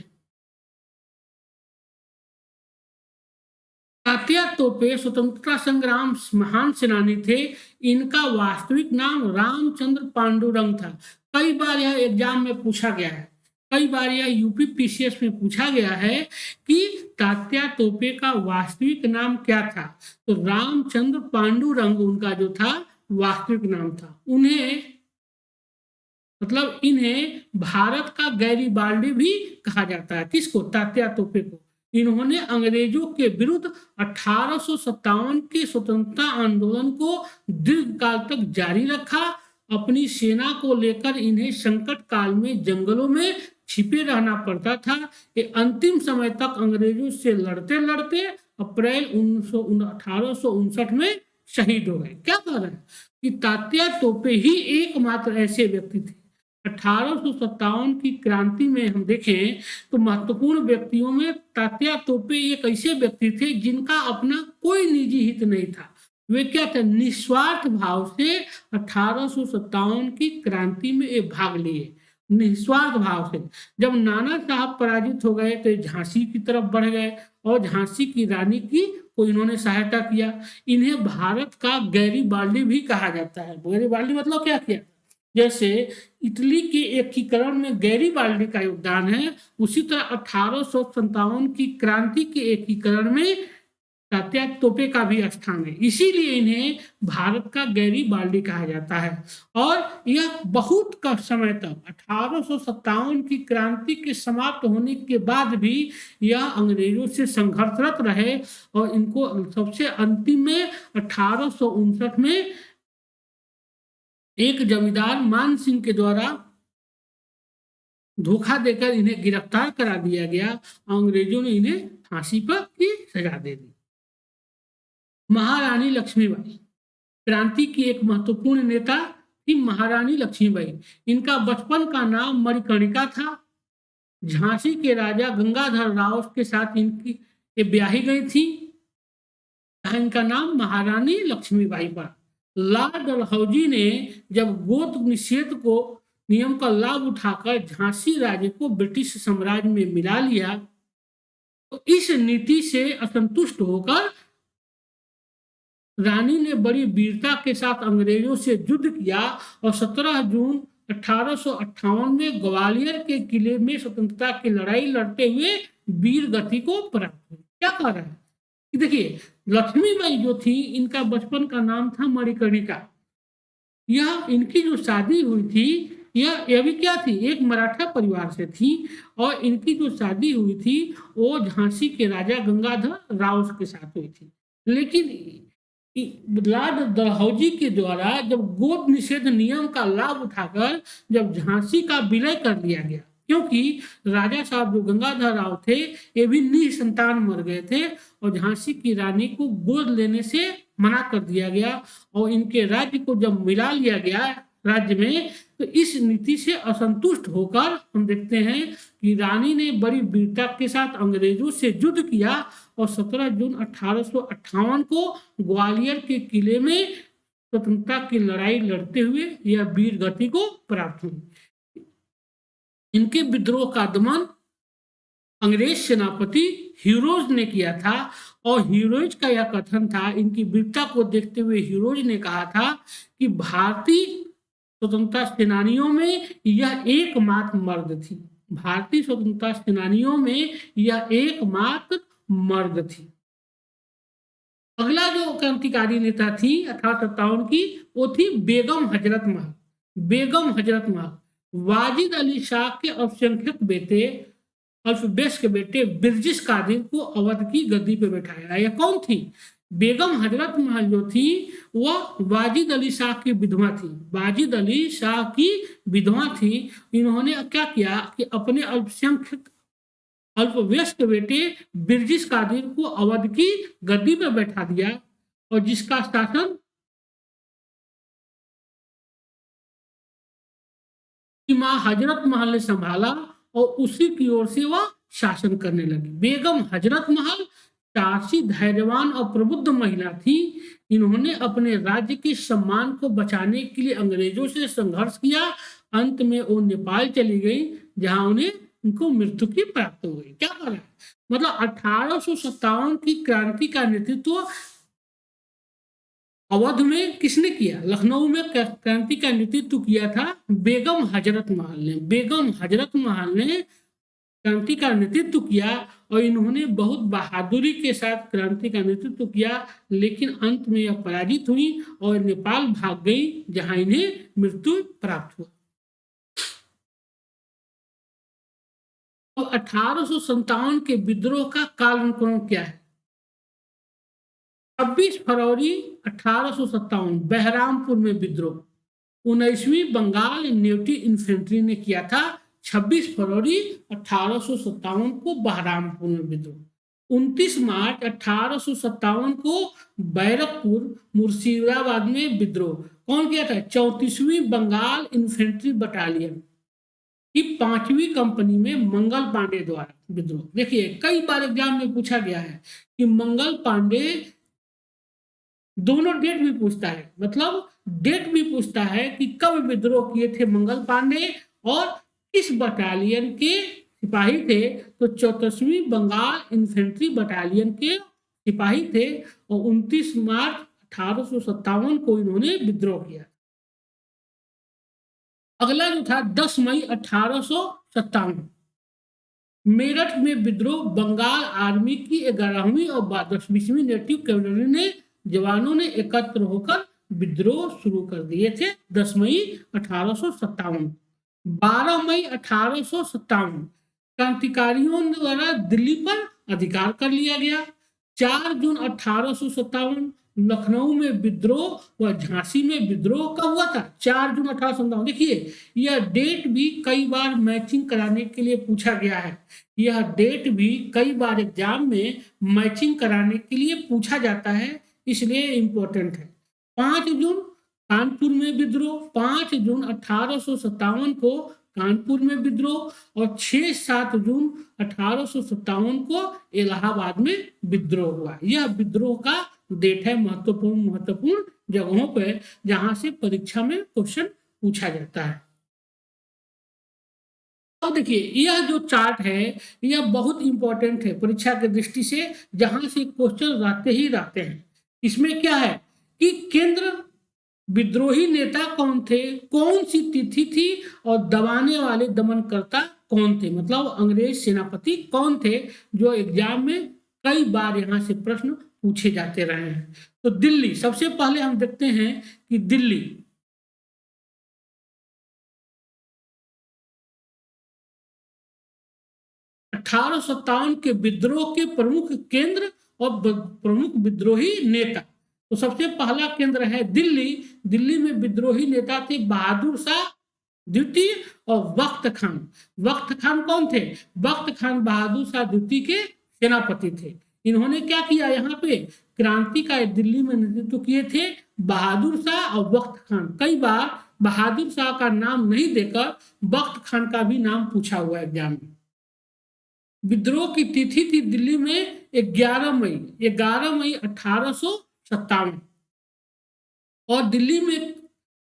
तात्या तोपे स्वतंत्रता संग्राम महान सेनानी थे। इनका वास्तविक नाम रामचंद्र पांडुरंग था। कई बार यह एग्जाम में पूछा गया है, कई बार यह यूपी पीसीएस में पूछा गया है कि तात्या तोपे का वास्तविक नाम क्या था। तो रामचंद्र पांडुरंग उनका जो था वास्तविक नाम था। इन्हें भारत का गैरीबाल्डी भी कहा जाता है। किसको? तात्या तोपे को। इन्होंने अंग्रेजों के विरुद्ध 1857 के स्वतंत्रता आंदोलन को दीर्घकाल तक जारी रखा। अपनी सेना को लेकर इन्हें संकट काल में जंगलों में छिपे रहना पड़ता था। ये अंतिम समय तक अंग्रेजों से लड़ते लड़ते अप्रैल 1859 में शहीद हो गए। क्या कह रहे हैं कि तात्या तोपे ही एकमात्र ऐसे व्यक्ति थे। 1857 की क्रांति में हम देखें तो महत्वपूर्ण व्यक्तियों में तात्या तोपे एक ऐसे व्यक्ति थे जिनका अपना कोई निजी हित नहीं था। वे क्या थे? निस्वार्थ भाव से 1857 की क्रांति में ये भाग लिए, निस्वार्थ भाव से। जब नाना साहब पराजित हो गए तो झांसी की तरफ बढ़ गए और झांसी की रानी की को इन्होंने सहायता किया। इन्हें भारत का गैरीबाल्डी भी कहा जाता है। गैरीबाल्डी मतलब क्या किया? जैसे इटली के एकीकरण में गैरीबाल्डी का योगदान है, उसी तरह 1857 की क्रांति के एकीकरण में तात्या तोपे का भी स्थान है। इसीलिए इन्हें भारत का गैरीबाल्डी कहा जाता है। और यह बहुत कम समय तक 1857 की क्रांति के समाप्त होने के बाद भी यह अंग्रेजों से संघर्षरत रहे और इनको सबसे अंतिम में 1859 में एक जमींदार मान सिंह के द्वारा धोखा देकर इन्हें गिरफ्तार करा दिया गया। अंग्रेजों ने इन्हें फांसी पर की सजा दे दी। महारानी लक्ष्मीबाई क्रांति की एक महत्वपूर्ण नेता थी। महारानी लक्ष्मीबाई, इनका बचपन का नाम मणिकर्णिका था। झांसी के राजा गंगाधर राव के साथ इनकी ये ब्याही गई थी। इनका नाम महारानी लक्ष्मीबाई पड़ा। लॉर्ड डलहौजी ने जब गोद निषेध को नियम का लाभ उठाकर झांसी राज्य को ब्रिटिश साम्राज्य में मिला लिया, तो इस नीति से असंतुष्ट होकर रानी ने बड़ी वीरता के साथ अंग्रेजों से युद्ध किया और 17 जून 1858 में ग्वालियर के किले में स्वतंत्रता की लड़ाई लड़ते हुए वीर गति को प्राप्त हुई। क्या कह रहा है कि देखिए, लक्ष्मीबाई जो थी, इनका बचपन का नाम था मणिकर्णिका। यह इनकी जो शादी हुई थी, यह भी क्या थी? एक मराठा परिवार से थी और इनकी जो शादी हुई थी वो झांसी के राजा गंगाधर राव के साथ हुई थी। लेकिन लॉर्ड डलहौजी के द्वारा जब गोद निषेध नियम का लाभ उठाकर जब झांसी का विलय कर लिया गया, क्योंकि राजा साहब जो गंगाधर राव थे ये भी निसंतान मर गए थे और झांसी की रानी को गोद लेने से मना कर दिया गया और इनके राज्य को जब मिला लिया गया राज्य में, तो इस नीति से असंतुष्ट होकर हम देखते हैं कि रानी ने बड़ी वीरता के साथ अंग्रेजों से युद्ध किया और 17 जून 1858 को ग्वालियर के किले में स्वतंत्रता की लड़ाई लड़ते हुए यह वीर गति को प्राप्त हुई। इनके विद्रोह का दमन अंग्रेज सेनापति हीरोज ने किया था और हीरोज का यह कथन था, इनकी वीरता को देखते हुए हीरोज ने कहा था कि भारतीय स्वतंत्रता सेनानियों में यह एकमात्र मर्द थी। भारतीय स्वतंत्रता सेनानियों में यह एकमात्र मर्द थी। अगला जो क्रांतिकारी नेता थी 1857 की, वो थी बेगम हजरत महल। बेगम हजरत महल वाजिद अली शाह के अल्पसंख्यक बेटे, अल्पबेश के बेटे बिरजिश कादिर को अवध की गद्दी पे बैठाया। यह कौन थी? बेगम हजरत महल जो थी वह वाजिद अली शाह की विधवा थी। वाजिद अली शाह की विधवा थी। इन्होंने क्या किया कि अपने अल्पसंख्यक अल्पवयस्क बेटे बिरजिश कादिर को अवध की गद्दी पर बैठा दिया और जिसका शासन मां हजरत महल ने संभाला और उसी की ओर से वह शासन करने लगी। बेगम हजरत महल साहसी, धैर्यवान और प्रबुद्ध महिला थी। इन्होंने अपने राज्य के सम्मान को बचाने के लिए अंग्रेजों से संघर्ष किया। अंत में वो नेपाल चली गई, जहां उन्हें उनको मृत्यु की प्राप्त हो गई। क्या कर रहा है? मतलब 1857 की क्रांति का नेतृत्व अवध में किसने किया? लखनऊ में क्रांति का नेतृत्व किया था बेगम हजरत महल ने। बेगम हजरत महल ने क्रांति का नेतृत्व किया और इन्होंने बहुत बहादुरी के साथ क्रांति का नेतृत्व किया, लेकिन अंत में यह पराजित हुई और नेपाल भाग गई, जहां इन्हें मृत्यु प्राप्त हुआ। तो 1857 के विद्रोह का काल अनुक्रम क्या है? 26 फरवरी 1857 बहरामपुर में विद्रोह। 19वीं बंगाल नेटिव इन्फेंट्री ने किया था 26 फरवरी 1857 को बहरामपुर में विद्रोह। 29 मार्च 1857 को बैरकपुर मुर्शिदाबाद में विद्रोह। कौन किया था? 34वीं बंगाल इन्फेंट्री बटालियन की 5वीं कंपनी में मंगल पांडे द्वारा विद्रोह। देखिए कई बार एग्जाम में पूछा गया है कि मंगल पांडे, दोनों डेट भी पूछता है, मतलब डेट भी पूछता है कि कब विद्रोह किए थे मंगल पांडे और किस बटालियन के सिपाही थे। तो 34वीं बंगाल इन्फेंट्री बटालियन के सिपाही थे और 29 मार्च 1857 को इन्होंने विद्रोह किया। अगला जो था 10 मई 1857 मेरठ में विद्रोह। बंगाल आर्मी की 11वीं और 10वीं नेटिव कैवलरी ने जवानों ने एकत्र होकर विद्रोह शुरू कर दिए थे 10 मई 1857। 12 मई 1857 क्रांतिकारियों द्वारा दिल्ली पर अधिकार कर लिया गया। 4 जून 1857 लखनऊ में विद्रोह व झांसी में विद्रोह कब हुआ था? 4 जून 1857। देखिए यह डेट भी कई बार मैचिंग कराने के लिए पूछा गया है। यह डेट भी कई बार एग्जाम में मैचिंग कराने के लिए पूछा जाता है, इसलिए इंपॉर्टेंट है। 5 जून कानपुर में विद्रोह। 5 जून 1857 को कानपुर में विद्रोह और 6-7 जून 1857 को इलाहाबाद में विद्रोह हुआ। यह विद्रोह का डेट है महत्वपूर्ण जगहों पर जहां से परीक्षा में क्वेश्चन पूछा जाता है। और देखिए यह जो चार्ट है यह बहुत इंपॉर्टेंट है परीक्षा की दृष्टि से, जहां से क्वेश्चन रहते ही रहते हैं। इसमें क्या है कि केंद्र विद्रोही नेता कौन थे, कौन सी तिथि थी और दबाने वाले दमनकर्ता कौन थे, मतलब अंग्रेज सेनापति कौन थे, जो एग्जाम में कई बार यहां से प्रश्न पूछे जाते रहे हैं। तो दिल्ली सबसे पहले हम देखते हैं कि दिल्ली 1857 के विद्रोह के प्रमुख केंद्र और प्रमुख विद्रोही नेता। तो सबसे पहला केंद्र है दिल्ली। दिल्ली में विद्रोही नेता थे बहादुर शाह द्वितीय और वक्त खान। वक्त खान कौन थे? वक्त खान बहादुर शाह द्वितीय के सेनापति थे। इन्होंने क्या किया? यहाँ पे क्रांति का दिल्ली में नेतृत्व किए थे बहादुर शाह और वक्त खान। कई बार बहादुर शाह का नाम नहीं देकर वक्त खान का भी नाम पूछा हुआ है एग्जाम में। विद्रोह की तिथि थी दिल्ली में 11 मई 1857 और दिल्ली में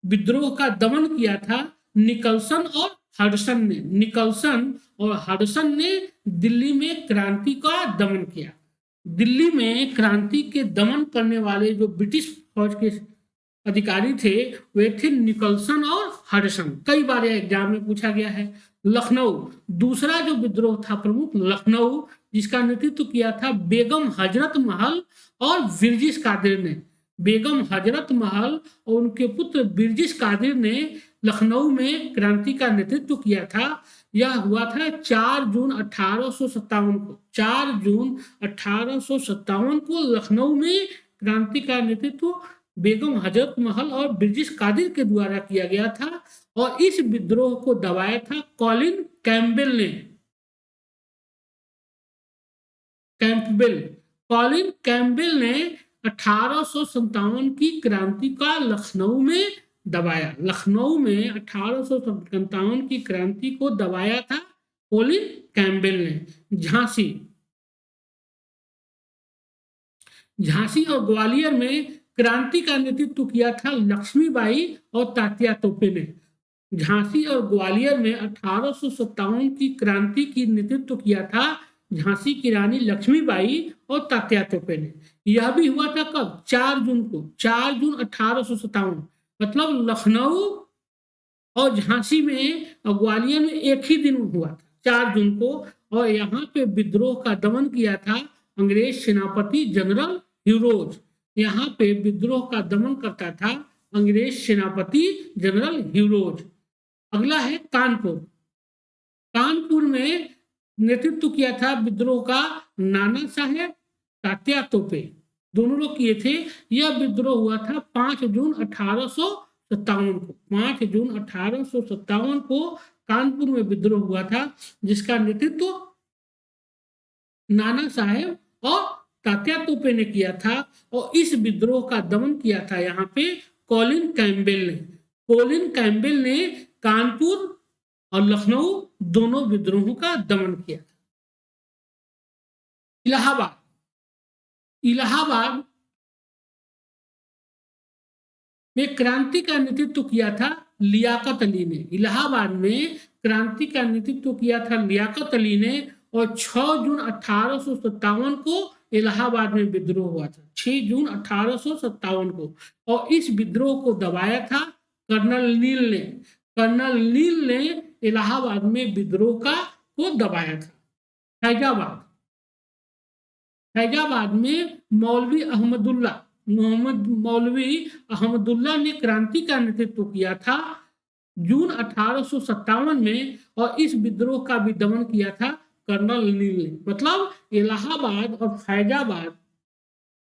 विद्रोह का दमन किया था निकलसन और हडसन ने। निकलसन और हडसन ने दिल्ली में क्रांति का दमन किया। दिल्ली में क्रांति के दमन करने वाले जो ब्रिटिश फौज के अधिकारी थे वे थे निकलसन और हडसन। कई बार एग्जाम में पूछा गया है। लखनऊ, दूसरा जो विद्रोह था प्रमुख लखनऊ, जिसका नेतृत्व किया था बेगम हजरत महल और बिरजिश कादिर ने। बेगम हजरत महल और उनके पुत्र बिरजिश कादिर ने लखनऊ में क्रांति का नेतृत्व किया था। यह हुआ था 4 जून 1857 को। 4 जून 1857 को लखनऊ में क्रांति का नेतृत्व बेगम हजरत महल और बिरजिश कादिर के द्वारा किया गया था और इस विद्रोह को दबाया था कॉलिन कैम्पबेल ने। कॉलिन कैम्पबेल ने 1857 की क्रांति का लखनऊ में दबाया। लखनऊ में 1857 की क्रांति को दबाया था कॉलिन कैम्पबेल ने। झांसी और ग्वालियर में क्रांति का नेतृत्व किया था लक्ष्मीबाई और तात्या तोपे ने। झांसी और ग्वालियर में 1857 की क्रांति की नेतृत्व किया था झांसी की रानी लक्ष्मीबाई और तात्या तोपे ने। यह भी हुआ था कब? 4 जून को। 4 जून 1857, मतलब लखनऊ और झांसी में और ग्वालियर में एक ही दिन हुआ था, 4 जून को। और यहाँ पे विद्रोह का दमन किया था अंग्रेज सेनापति जनरल ह्यूरोज। यहाँ पे विद्रोह का दमन करता था अंग्रेज सेनापति जनरल ह्यूरोज। अगला है कानपुर। कानपुर में नेतृत्व किया था विद्रोह का नाना साहेब तात्या तोपे, दोनों लोग किए थे। यह विद्रोह हुआ था 5 जून 1857 को। 5 जून 1857 को कानपुर में विद्रोह हुआ था, जिसका नेतृत्व नाना साहेब और तात्या तोपे ने किया था। और इस विद्रोह का दमन किया था यहाँ पे कॉलिन कैम्पबेल ने। कॉलिन कैम्पबेल ने कानपुर और लखनऊ दोनों विद्रोहों का दमन किया था। इलाहाबाद में क्रांति का नेतृत्व किया था लियाकत अली ने। इलाहाबाद में क्रांति का नेतृत्व किया था लियाकत अली ने और 6 जून 1857 को इलाहाबाद में विद्रोह हुआ था। 6 जून 1857 को। और इस विद्रोह को दबाया था कर्नल नील ने। कर्नल नील ने इलाहाबाद में विद्रोह को दबाया था। फैजाबाद में मौलवी अहमदुल्ला ने क्रांति का नेतृत्व किया था जून 1857 में और इस विद्रोह का भी दमन किया था कर्नल नील ने। मतलब इलाहाबाद और फैजाबाद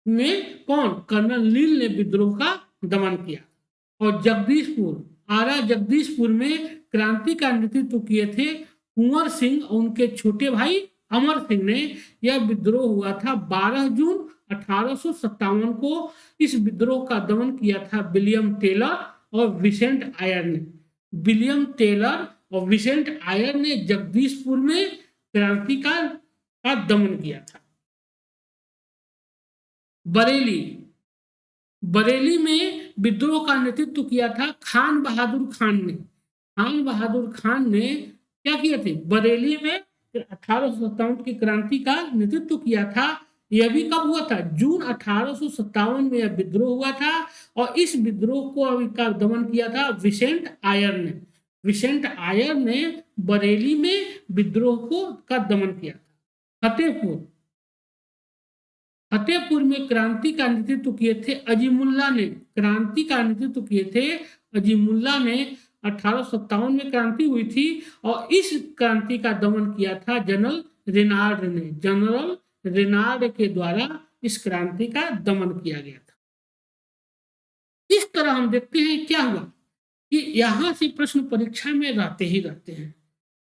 में कौन? कर्नल नील ने विद्रोह का दमन किया। और जगदीशपुर में क्रांति का नेतृत्व किए थे कुंवर सिंह और उनके छोटे भाई अमर सिंह ने। यह विद्रोह हुआ था 12 जून 1857 को। इस विद्रोह का दमन किया था विलियम टेलर और विसेंट आयर ने। विलियम टेलर और विसेंट आयर ने जगदीशपुर में क्रांति का दमन किया था। बरेली में विद्रोह का नेतृत्व किया था खान बहादुर खान ने। खान बहादुर खान ने क्या किया थे? बरेली में 1857 की क्रांति का नेतृत्व किया था। यह भी कब हुआ था? जून 1857 में यह विद्रोह हुआ था और इस विद्रोह का दमन किया था विसेंट आयर ने। विसेंट आयर ने बरेली में विद्रोह का दमन किया था। फतेहपुर में क्रांति का नेतृत्व किए थे अजीमुल्ला ने। क्रांति का नेतृत्व किए थे अजीमुल्ला ने। 1857 में क्रांति हुई थी और इस क्रांति का दमन किया था जनरल रेनार्ड ने। जनरल रेनार्ड के द्वारा इस क्रांति का दमन किया गया था। इस तरह हम देखते हैं क्या हुआ कि यहां से प्रश्न परीक्षा में रहते हैं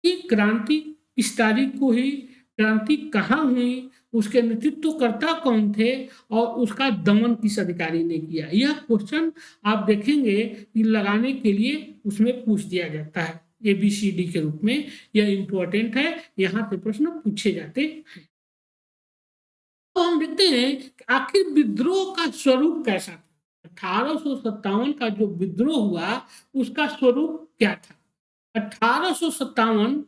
कि क्रांति इस तारीख को ही, क्रांति कहाँ हुई, उसके नेतृत्वकर्ता कौन थे और उसका दमन किस अधिकारी ने किया। यह क्वेश्चन आप देखेंगे कि लगाने के लिए उसमें पूछ दिया जाता है ABCD के रूप में। यह इंपॉर्टेंट है, यहाँ से प्रश्न पूछे जाते हैं। तो हम देखते हैं कि आखिर विद्रोह का स्वरूप कैसा था। 1857 का जो विद्रोह हुआ उसका स्वरूप क्या था? 1857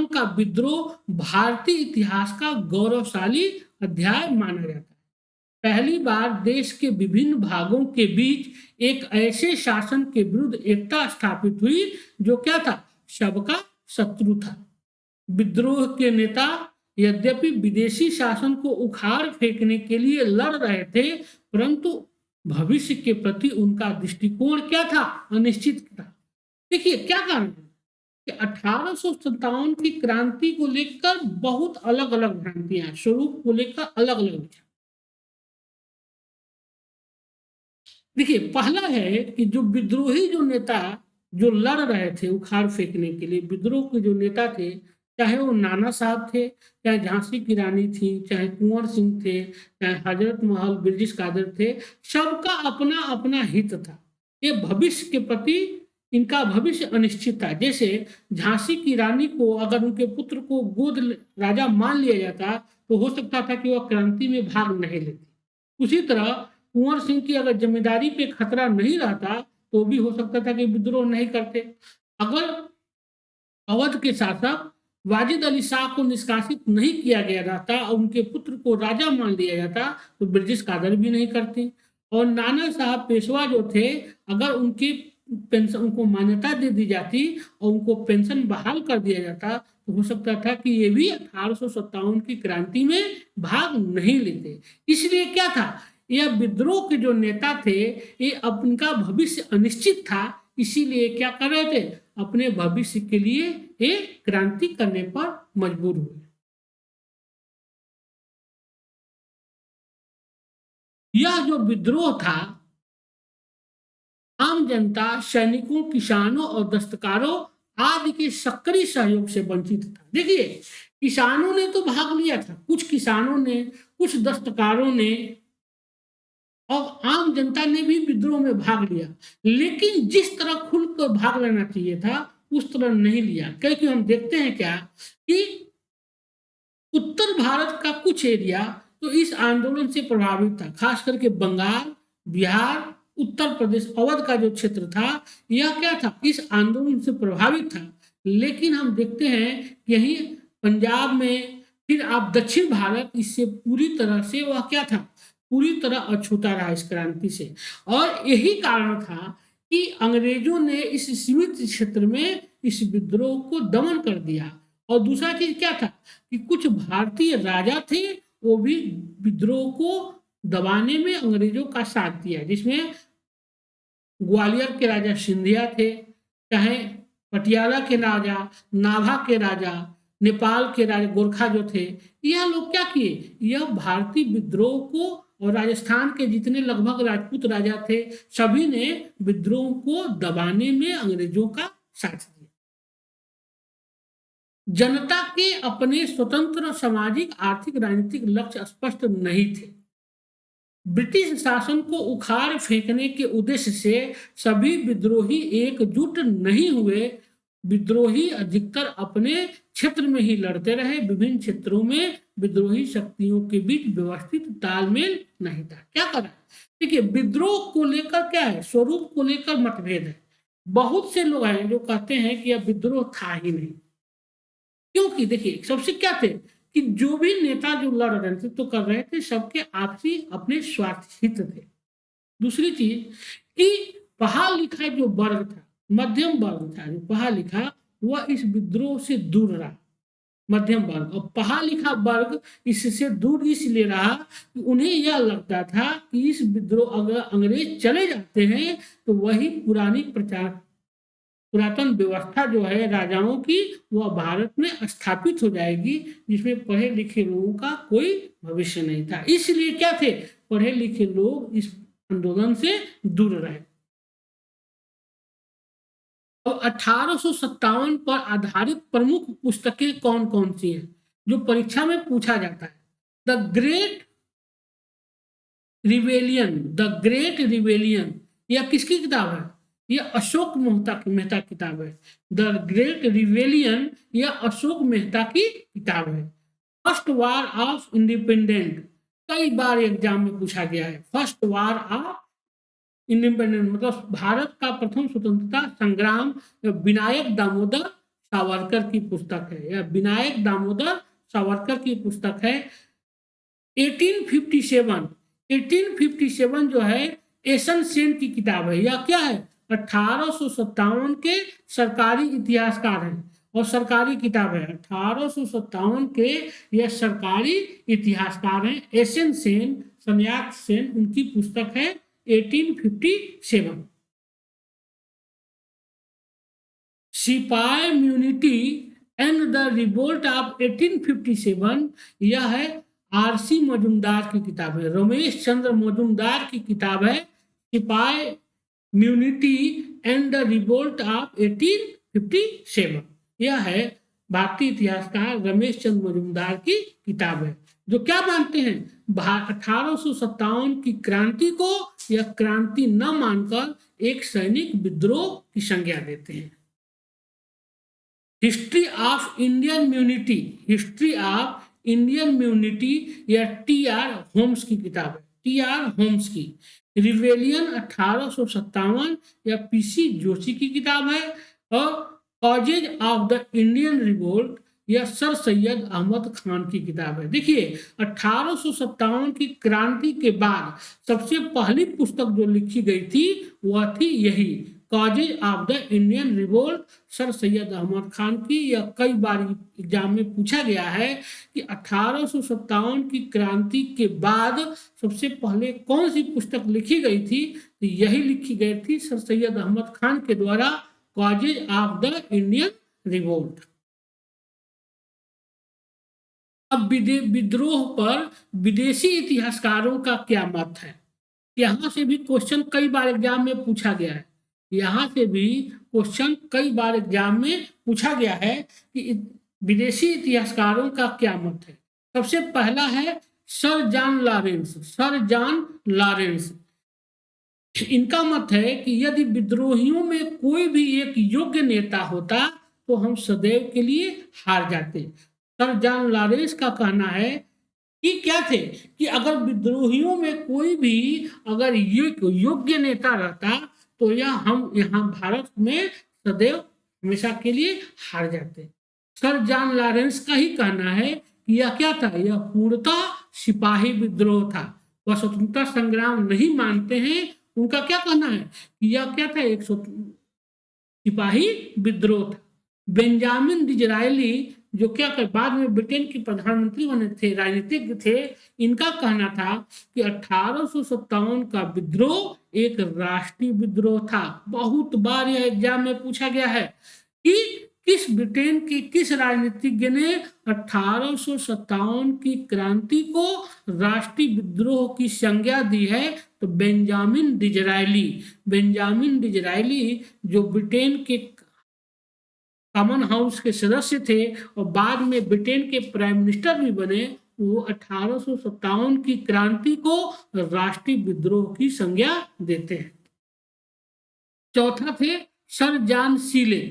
का विद्रोह भारतीय इतिहास का गौरवशाली अध्याय माना जाता है। पहली बार देश के विभिन्न भागों के बीच एक ऐसे शासन के विरुद्ध एकता स्थापित हुई जो क्या था, सबका शत्रु था। विद्रोह के नेता यद्यपि विदेशी शासन को उखाड़ फेंकने के लिए लड़ रहे थे, परंतु भविष्य के प्रति उनका दृष्टिकोण क्या था, अनिश्चित था। देखिए क्या कारण है कि 1857 की क्रांति को लेकर बहुत अलग अलग भ्रांतियां, स्वरूप को लेकर अलग अलग विचार। देखिए पहला है कि जो विद्रोही जो नेता जो लड़ रहे थे उखाड़ फेंकने के लिए, विद्रोह के जो नेता थे, चाहे वो नाना साहब थे, चाहे झांसी की रानी थी, चाहे कुंवर सिंह थे, चाहे हजरत महल ब्रिटिश कादर थे, सबका अपना अपना हित था। ये भविष्य के प्रति इनका भविष्य अनिश्चित था। जैसे झांसी की रानी को अगर उनके पुत्र को गोद राजा मान लिया जाता तो हो सकता था कि वह क्रांति में भाग नहीं लेती। उसी तरह कुंवर सिंह की अगर जिम्मेदारी पे खतरा नहीं रहता तो भी हो सकता था कि विद्रोह नहीं करते। अगर अवध के शासक वाजिद अली शाह को निष्कासित नहीं किया गया रहता और उनके पुत्र को राजा मान लिया जाता तो ब्रिटिश कादर भी नहीं करती। और नाना साहब पेशवा जो थे, अगर उनकी पेंशन उनको मान्यता दे दी जाती और उनको पेंशन बहाल कर दिया जाता तो हो सकता था कि ये भी 1857 की क्रांति में भाग नहीं लेते। इसलिए क्या था, यह विद्रोह के जो नेता थे ये उनका भविष्य अनिश्चित था, इसीलिए क्या कर रहे थे, अपने भविष्य के लिए एक क्रांति करने पर मजबूर हुए। यह जो विद्रोह था आम जनता, सैनिकों, किसानों और दस्तकारों आदि के सक्रिय सहयोग से वंचित था। देखिए किसानों ने तो भाग लिया था, कुछ किसानों ने, कुछ दस्तकारों ने और आम जनता ने भी विद्रोह में भाग लिया, लेकिन जिस तरह खुलकर भाग लेना चाहिए था उस तरह नहीं लिया। क्योंकि हम देखते हैं क्या कि उत्तर भारत का कुछ एरिया तो इस आंदोलन से प्रभावित था, खास करके बंगाल, बिहार, उत्तर प्रदेश, अवध का जो क्षेत्र था यह क्या था, इस आंदोलन से प्रभावित था। लेकिन हम देखते हैं यही पंजाब में, फिर आप दक्षिण भारत, इससे पूरी तरह से वह क्या था, पूरी तरह अछूता रहा इस क्रांति से। और यही कारण था कि अंग्रेजों ने इस सीमित क्षेत्र में इस विद्रोह को दमन कर दिया। और दूसरा चीज क्या था कि कुछ भारतीय राजा थे, वो भी विद्रोह को दबाने में अंग्रेजों का साथ दिया, जिसमें ग्वालियर के राजा सिंधिया थे, चाहे पटियाला के राजा, नाभा के राजा, नेपाल के राजा गोरखा जो थे, यह लोग क्या किए, यह भारतीय विद्रोह को, और राजस्थान के जितने लगभग राजपूत राजा थे सभी ने विद्रोह को दबाने में अंग्रेजों का साथ दिया। जनता के अपने स्वतंत्र सामाजिक, आर्थिक, राजनीतिक लक्ष्य स्पष्ट नहीं थे। ब्रिटिश शासन को उखाड़ फेंकने के उद्देश्य से सभी विद्रोही एकजुट नहीं हुए। विद्रोही अधिकतर अपने क्षेत्र में ही लड़ते रहे। विभिन्न क्षेत्रों में विद्रोही शक्तियों के बीच व्यवस्थित तालमेल नहीं था। क्या करा, देखिए विद्रोह को लेकर क्या है, स्वरूप को लेकर मतभेद है। बहुत से लोग हैं जो कहते हैं कि यह विद्रोह था ही नहीं, क्योंकि देखिए सबसे क्या थे कि जो भी नेता जो लड़ रहे थे तो कर रहे थे सबके आपसी अपने स्वार्थ हित थे। दूसरी चीज कि पढ़ा लिखा जो वर्ग था, मध्यम वर्ग था जो पढ़ा लिखा, वह इस विद्रोह से दूर रहा। मध्यम वर्ग और पढ़ा लिखा वर्ग इससे दूर इसलिए रहा कि उन्हें यह लगता था कि इस विद्रोह अगर अंग्रेज चले जाते हैं तो वही पुरानी पुरातन व्यवस्था जो है राजाओं की, वह भारत में स्थापित हो जाएगी, जिसमें पढ़े लिखे लोगों का कोई भविष्य नहीं था। इसलिए क्या थे, पढ़े लिखे लोग इस आंदोलन से दूर रहे। और 1857 पर आधारित प्रमुख पुस्तकें कौन कौन सी हैं जो परीक्षा में पूछा जाता है? द ग्रेट रिवेलियन, यह किसकी किताब है? यह अशोक मेहता किताब है। द ग्रेट रिवेलियन यह अशोक मेहता की किताब है। फर्स्ट वार ऑफ इंडिपेंडेंट, कई बार एग्जाम में पूछा गया है। फर्स्ट वार ऑफ इंडिपेंडेंट मतलब भारत का प्रथम स्वतंत्रता संग्राम, विनायक दामोदर सावरकर की पुस्तक है। यह विनायक दामोदर सावरकर की पुस्तक है। 1857 1857 जो है एसन सेन की किताब है। यह क्या है? 1857 के सरकारी इतिहासकार हैं और सरकारी किताब है। 1857 के यह सरकारी इतिहासकार हैं। एसन सेन, सन्याक सेन, उनकी पुस्तक है 1857। सिपाही म्यूनिटी एंड द रिवोल्ट ऑफ 1857, यह है आरसी मजूमदार की किताब है, रमेश चंद्र मजूमदार की किताब है सिपाही म्यूनिटी एंड द रिवोल्ट ऑफ 1857। यह है भारतीय इतिहासकार रमेश चंद्र मजूमदार की किताब है, जो क्या मानते हैं? 1857 की क्रांति को यह क्रांति न मानकर एक सैनिक विद्रोह की संज्ञा देते हैं। History of Indian mutiny, history of Indian mutiny, यह टी.आर. होम्स की किताब है, टी.आर. होम्स की। रिवेलियन 1857, यह पी.सी. जोशी की किताब है। और causes of the Indian revolt, यह सर सैयद अहमद खान की किताब है। देखिए 1857 की क्रांति के बाद सबसे पहली पुस्तक जो लिखी गई थी वह थी यही, causes of the Indian revolt, Sir Syed Ahmad Khan की। यह कई बार एग्जाम में पूछा गया है कि 1857 की क्रांति के बाद सबसे पहले कौन सी पुस्तक लिखी गई थी, तो यही लिखी गई थी सर सैयद अहमद खान के द्वारा, causes of the Indian revolt. अब विद्रोह पर विदेशी इतिहासकारों का क्या मत है? यहाँ से भी क्वेश्चन कई बार एग्जाम में पूछा गया है, यहाँ से भी क्वेश्चन कई बार एग्जाम में पूछा गया है कि विदेशी इतिहासकारों का क्या मत है। सबसे पहला है sir John Lawrence, sir John Lawrence. इनका मत है कि यदि विद्रोहियों में कोई भी एक योग्य नेता होता तो हम सदैव के लिए हार जाते। सर जॉन लॉरेंस का कहना है कि क्या थे कि अगर विद्रोहियों में कोई भी अगर योग्य नेता रहता तो यह हम यहाँ भारत में सदैव हमेशा के लिए हार जाते। सर जॉन लॉरेंस का ही कहना है कि यह क्या था, यह पूर्णतः सिपाही विद्रोह था, वह स्वतंत्रता संग्राम नहीं मानते हैं। उनका क्या कहना है कि यह क्या था, एक सिपाही विद्रोह था। बेंजामिन डिज़रायली जो क्या कर बाद में ब्रिटेन के प्रधानमंत्री बने थे, राजनीतिज्ञ थे, इनका कहना था कि 1857 का विद्रोह एक राष्ट्रीय विद्रोह था। बहुत बार यह एग्जाम में पूछा गया है कि किस ब्रिटेन के किस राजनीतिज्ञ ने 1857 की क्रांति को राष्ट्रीय विद्रोह की संज्ञा दी है, तो बेंजामिन डिज़रायली। बेंजामिन डिज़रायली जो ब्रिटेन के कॉमन हाउस के सदस्य थे और बाद में ब्रिटेन के प्राइम मिनिस्टर भी बने, वो 1857 की क्रांति को राष्ट्रीय विद्रोह की संज्ञा देते हैं। चौथा थे सर जॉन सीले।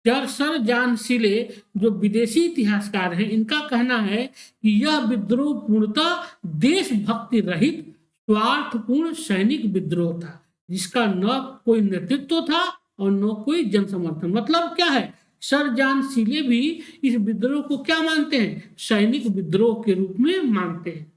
सर जॉन सीले जो विदेशी इतिहासकार हैं, इनका कहना है कि यह विद्रोह पूर्णतः देशभक्ति रहित स्वार्थपूर्ण सैनिक विद्रोह था, जिसका न कोई नेतृत्व था और न कोई जन समर्थन। मतलब क्या है, सर जॉन सीले भी इस विद्रोह को क्या मानते हैं, सैनिक विद्रोह के रूप में मानते हैं।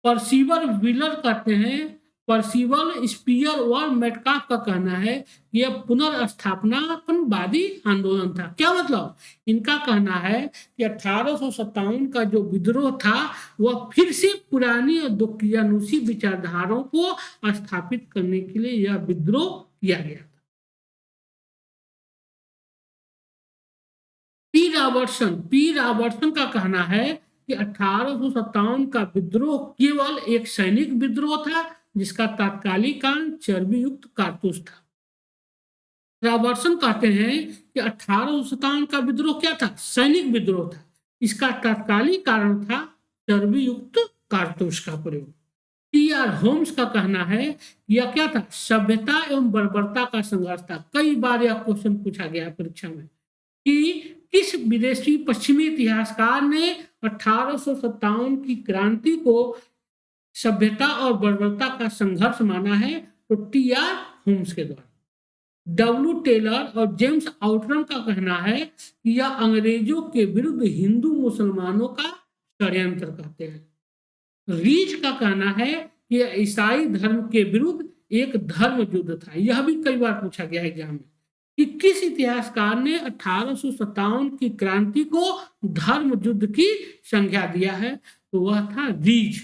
परसिवल व्हीलर कहते हैं, परसिवल स्पीयर और मेटकाफ का कहना है कि यह पुनर्स्थापनावादी आंदोलन था। क्या मतलब, इनका कहना है कि 1857 का जो विद्रोह था वह फिर से पुरानी और दुकियानूसी विचारधाराओं को स्थापित करने के लिए यह विद्रोह किया गया। पी रॉबर्टसन का कहना है कि 1857 का विद्रोह केवल एक सैनिक विद्रोह था, जिसका तात्कालिक कारण चर्बी युक्त कारतूस था। रॉबर्टसन कहते हैं कि 1857 का विद्रोह क्या था, सैनिक विद्रोह था, इसका तात्कालिक कारण था चर्बी युक्त कारतूस का प्रयोग। टी.आर. होम्स का कहना है यह क्या था, सभ्यता एवं बर्बरता का संघर्ष था। कई बार यह क्वेश्चन पूछा गया परीक्षा में कि किस विदेशी पश्चिमी इतिहासकार ने 1857 की क्रांति को सभ्यता और बर्बरता का संघर्ष माना है, तो टी.आर. होम्स के द्वारा। डब्ल्यू. टेलर और जेम्स आउटरम का कहना है कि यह अंग्रेजों के विरुद्ध हिंदू मुसलमानों का षड्यंत्र कहते हैं। रीच का कहना है कि ईसाई धर्म के विरुद्ध एक धर्म युद्ध था। यह भी कई बार पूछा गया एग्जाम में कि किस इतिहासकार ने 1857 की क्रांति को धर्म युद्ध की संज्ञा दिया है, तो वह था रीच।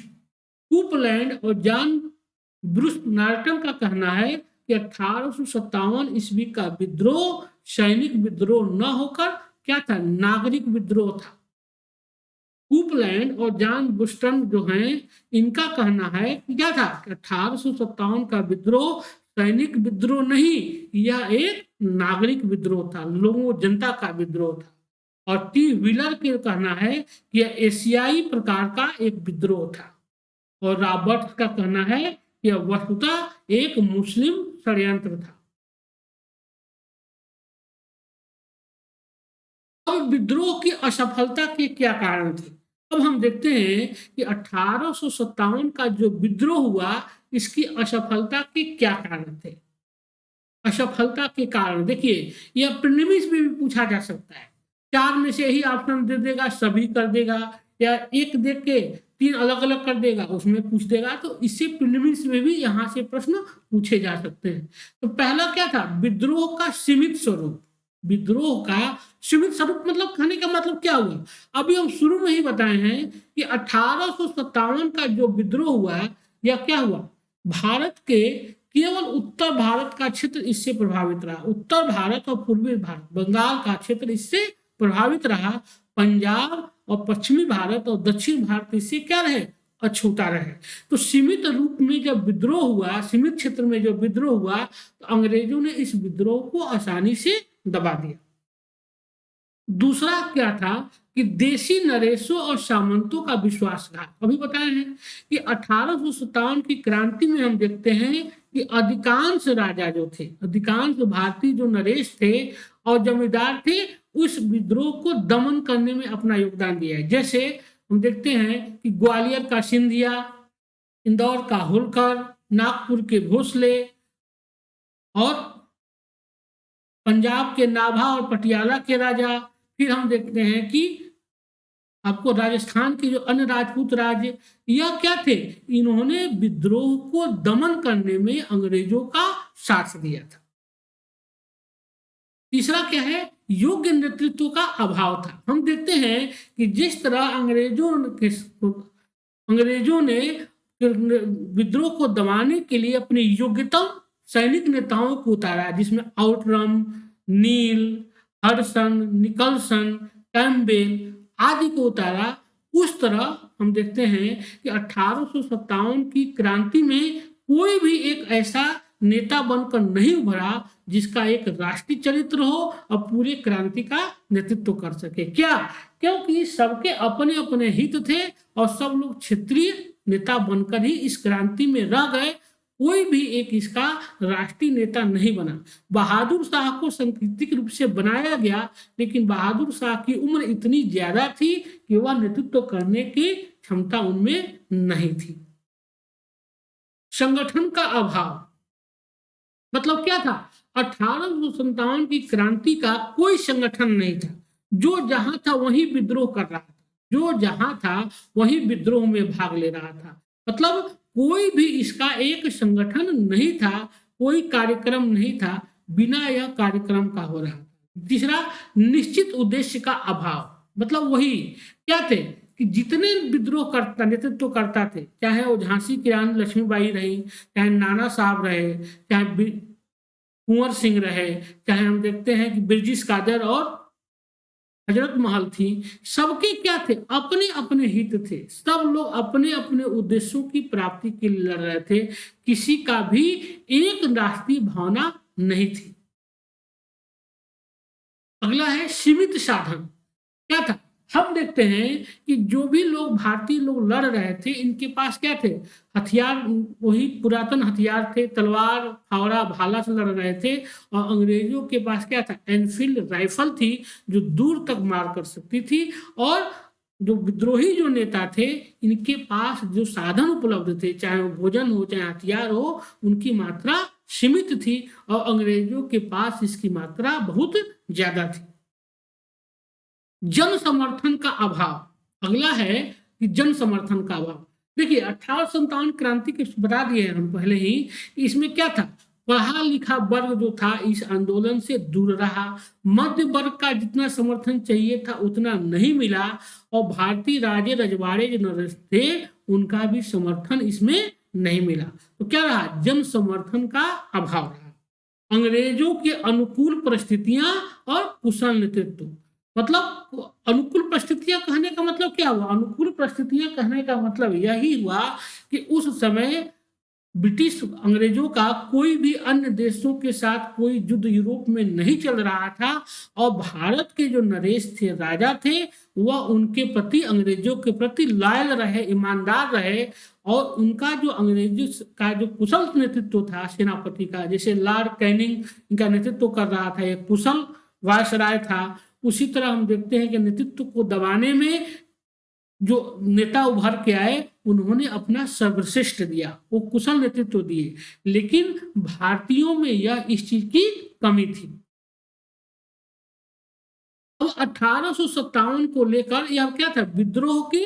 कूपलैंड और जॉन ब्रूस नार्टन का कहना है कि 1857 ईस्वी का विद्रोह सैनिक विद्रोह न होकर क्या था, नागरिक विद्रोह था। कूपलैंड और जॉन बुस्टन जो हैं, इनका कहना है कि क्या था, 1857 का विद्रोह सैनिक विद्रोह नहीं, यह एक नागरिक विद्रोह था, लोगों जनता का विद्रोह था। और टी व्हीलर के कहना है कि यह एशियाई प्रकार का एक विद्रोह था। और रॉबर्ट्स का कहना है कि यह वस्तुतः एक मुस्लिम षड्यंत्र था। अब विद्रोह की असफलता के क्या कारण थे? अब हम देखते हैं कि 1857 का जो विद्रोह हुआ, इसकी असफलता के क्या कारण थे। असफलता के कारण देखिए, यह प्रीलिम्स में भी पूछा जा सकता है। 4 में से ही ऑप्शन दे देगा, सभी कर देगा, या एक देख के 3 अलग अलग कर देगा, उसमें पूछ देगा। तो इससे प्रीलिम्स में भी यहाँ से प्रश्न पूछे जा सकते हैं। तो पहला क्या था, विद्रोह का सीमित स्वरूप। विद्रोह का सीमित स्वरूप मतलब कहने का मतलब क्या हुआ, अभी हम शुरू में ही बताए हैं कि 1857 का जो विद्रोह हुआ, यह क्या हुआ, भारत के केवल उत्तर भारत का क्षेत्र इससे प्रभावित रहा। उत्तर भारत और पूर्वी भारत, बंगाल का क्षेत्र इससे प्रभावित रहा। पंजाब और पश्चिमी भारत और दक्षिण भारत इससे क्या रहे, अछूता रहे। तो सीमित रूप में जब विद्रोह हुआ, सीमित क्षेत्र में जब विद्रोह हुआ, तो अंग्रेजों ने इस विद्रोह को आसानी से दबा दिया। दूसरा क्या था कि देशी नरेशों और सामंतों का विश्वासघात। अभी बताए हैं कि 1857 की क्रांति में हम देखते हैं कि अधिकांश राजा जो थे, अधिकांश भारतीय जो नरेश थे और जमींदार थे, उस विद्रोह को दमन करने में अपना योगदान दिया है। जैसे हम देखते हैं कि ग्वालियर का सिंधिया, इंदौर का होलकर, नागपुर के भोसले और पंजाब के नाभा और पटियाला के राजा। फिर हम देखते हैं कि आपको राजस्थान के जो अन्य राजपूत राज्य, यह क्या थे, इन्होंने विद्रोह को दमन करने में अंग्रेजों का साथ दिया था। तीसरा क्या है, योग्य नेतृत्व का अभाव था। हम देखते हैं कि जिस तरह अंग्रेजों ने विद्रोह को दबाने के लिए अपने योग्यतम सैनिक नेताओं को उतारा, जिसमें आउटरम, नील, हडसन, निकलसन, कैम्पबेल आदि को उतारा। उस तरह हम देखते हैं कि 1857 की क्रांति में कोई भी एक ऐसा नेता बनकर नहीं उभरा जिसका एक राष्ट्रीय चरित्र हो और पूरे क्रांति का नेतृत्व कर सके। क्या, क्योंकि सबके अपने अपने हित थे और सब लोग क्षेत्रीय नेता बनकर ही इस क्रांति में रह गए। कोई भी एक इसका राष्ट्रीय नेता नहीं बना। बहादुर शाह को सांकेतिक रूप से बनाया गया, लेकिन बहादुर शाह की उम्र इतनी ज्यादा थी कि वह नेतृत्व करने की क्षमता उनमें नहीं थी। संगठन का अभाव मतलब क्या था, 1857 की क्रांति का कोई संगठन नहीं था। जो जहां था वहीं विद्रोह कर रहा था, जो जहां था वहीं विद्रोह में भाग ले रहा था। मतलब कोई भी इसका एक संगठन नहीं था, कोई कार्यक्रम नहीं था, बिना यह कार्यक्रम का हो रहा था। तीसरा, निश्चित उद्देश्य का अभाव। मतलब वही क्या थे कि जितने विद्रोह करता नेतृत्व करता थे, चाहे वो झांसी की रानी लक्ष्मीबाई रही, चाहे नाना साहब रहे, चाहे कुंवर सिंह रहे, चाहे हम देखते हैं कि ब्रिटिश कादर और हजरत महल थी, सबके क्या थे, अपने अपने हित थे। सब लोग अपने अपने उद्देश्यों की प्राप्ति के लिए लड़ रहे थे। किसी का भी एक राष्ट्रीय भावना नहीं थी। अगला है सीमित साधन। क्या था, हम देखते हैं कि जो भी लोग भारतीय लोग लड़ रहे थे, इनके पास क्या थे, हथियार, वही पुरातन हथियार थे, तलवार, फावड़ा, भाला से लड़ रहे थे। और अंग्रेजों के पास क्या था, एनफील्ड राइफल थी जो दूर तक मार कर सकती थी। और जो विद्रोही जो नेता थे, इनके पास जो साधन उपलब्ध थे, चाहे वो भोजन हो चाहे हथियार हो, उनकी मात्रा सीमित थी और अंग्रेजों के पास इसकी मात्रा बहुत ज्यादा थी। जन समर्थन का अभाव। अगला है कि जन समर्थन का अभाव। देखिए 1857 क्रांति के बता दिए हैं हम पहले ही। इसमें क्या था, पढ़ा लिखा वर्ग जो था इस आंदोलन से दूर रहा, मध्य वर्ग का जितना समर्थन चाहिए था उतना नहीं मिला, और भारतीय राजे रजवाड़े जो नरेश थे उनका भी समर्थन इसमें नहीं मिला। तो क्या रहा, जन समर्थन का अभाव रहा। अंग्रेजों के अनुकूल परिस्थितियां और कुशल नेतृत्व, मतलब अनुकूल परिस्थितियां कहने का मतलब क्या हुआ, अनुकूल परिस्थितियां कहने का मतलब यही हुआ कि उस समय ब्रिटिश अंग्रेजों का कोई भी अन्य देशों के साथ कोई युद्ध यूरोप में नहीं चल रहा था, और भारत के जो नरेश थे, राजा थे, वह उनके प्रति, अंग्रेजों के प्रति लॉयल रहे, ईमानदार रहे, और उनका जो अंग्रेजों का जो कुशल नेतृत्व था सेनापति का, जैसे लॉर्ड कैनिंग इनका नेतृत्व कर रहा था, एक कुशल वायसराय था, उसी तरह हम देखते हैं कि नेतृत्व को दबाने में जो नेता उभर के आए उन्होंने अपना सर्वश्रेष्ठ दिया, वो कुशल नेतृत्व दिए, लेकिन भारतीयों में यह इस चीज की कमी थी। अब 1857 को लेकर यह क्या था, विद्रोह की,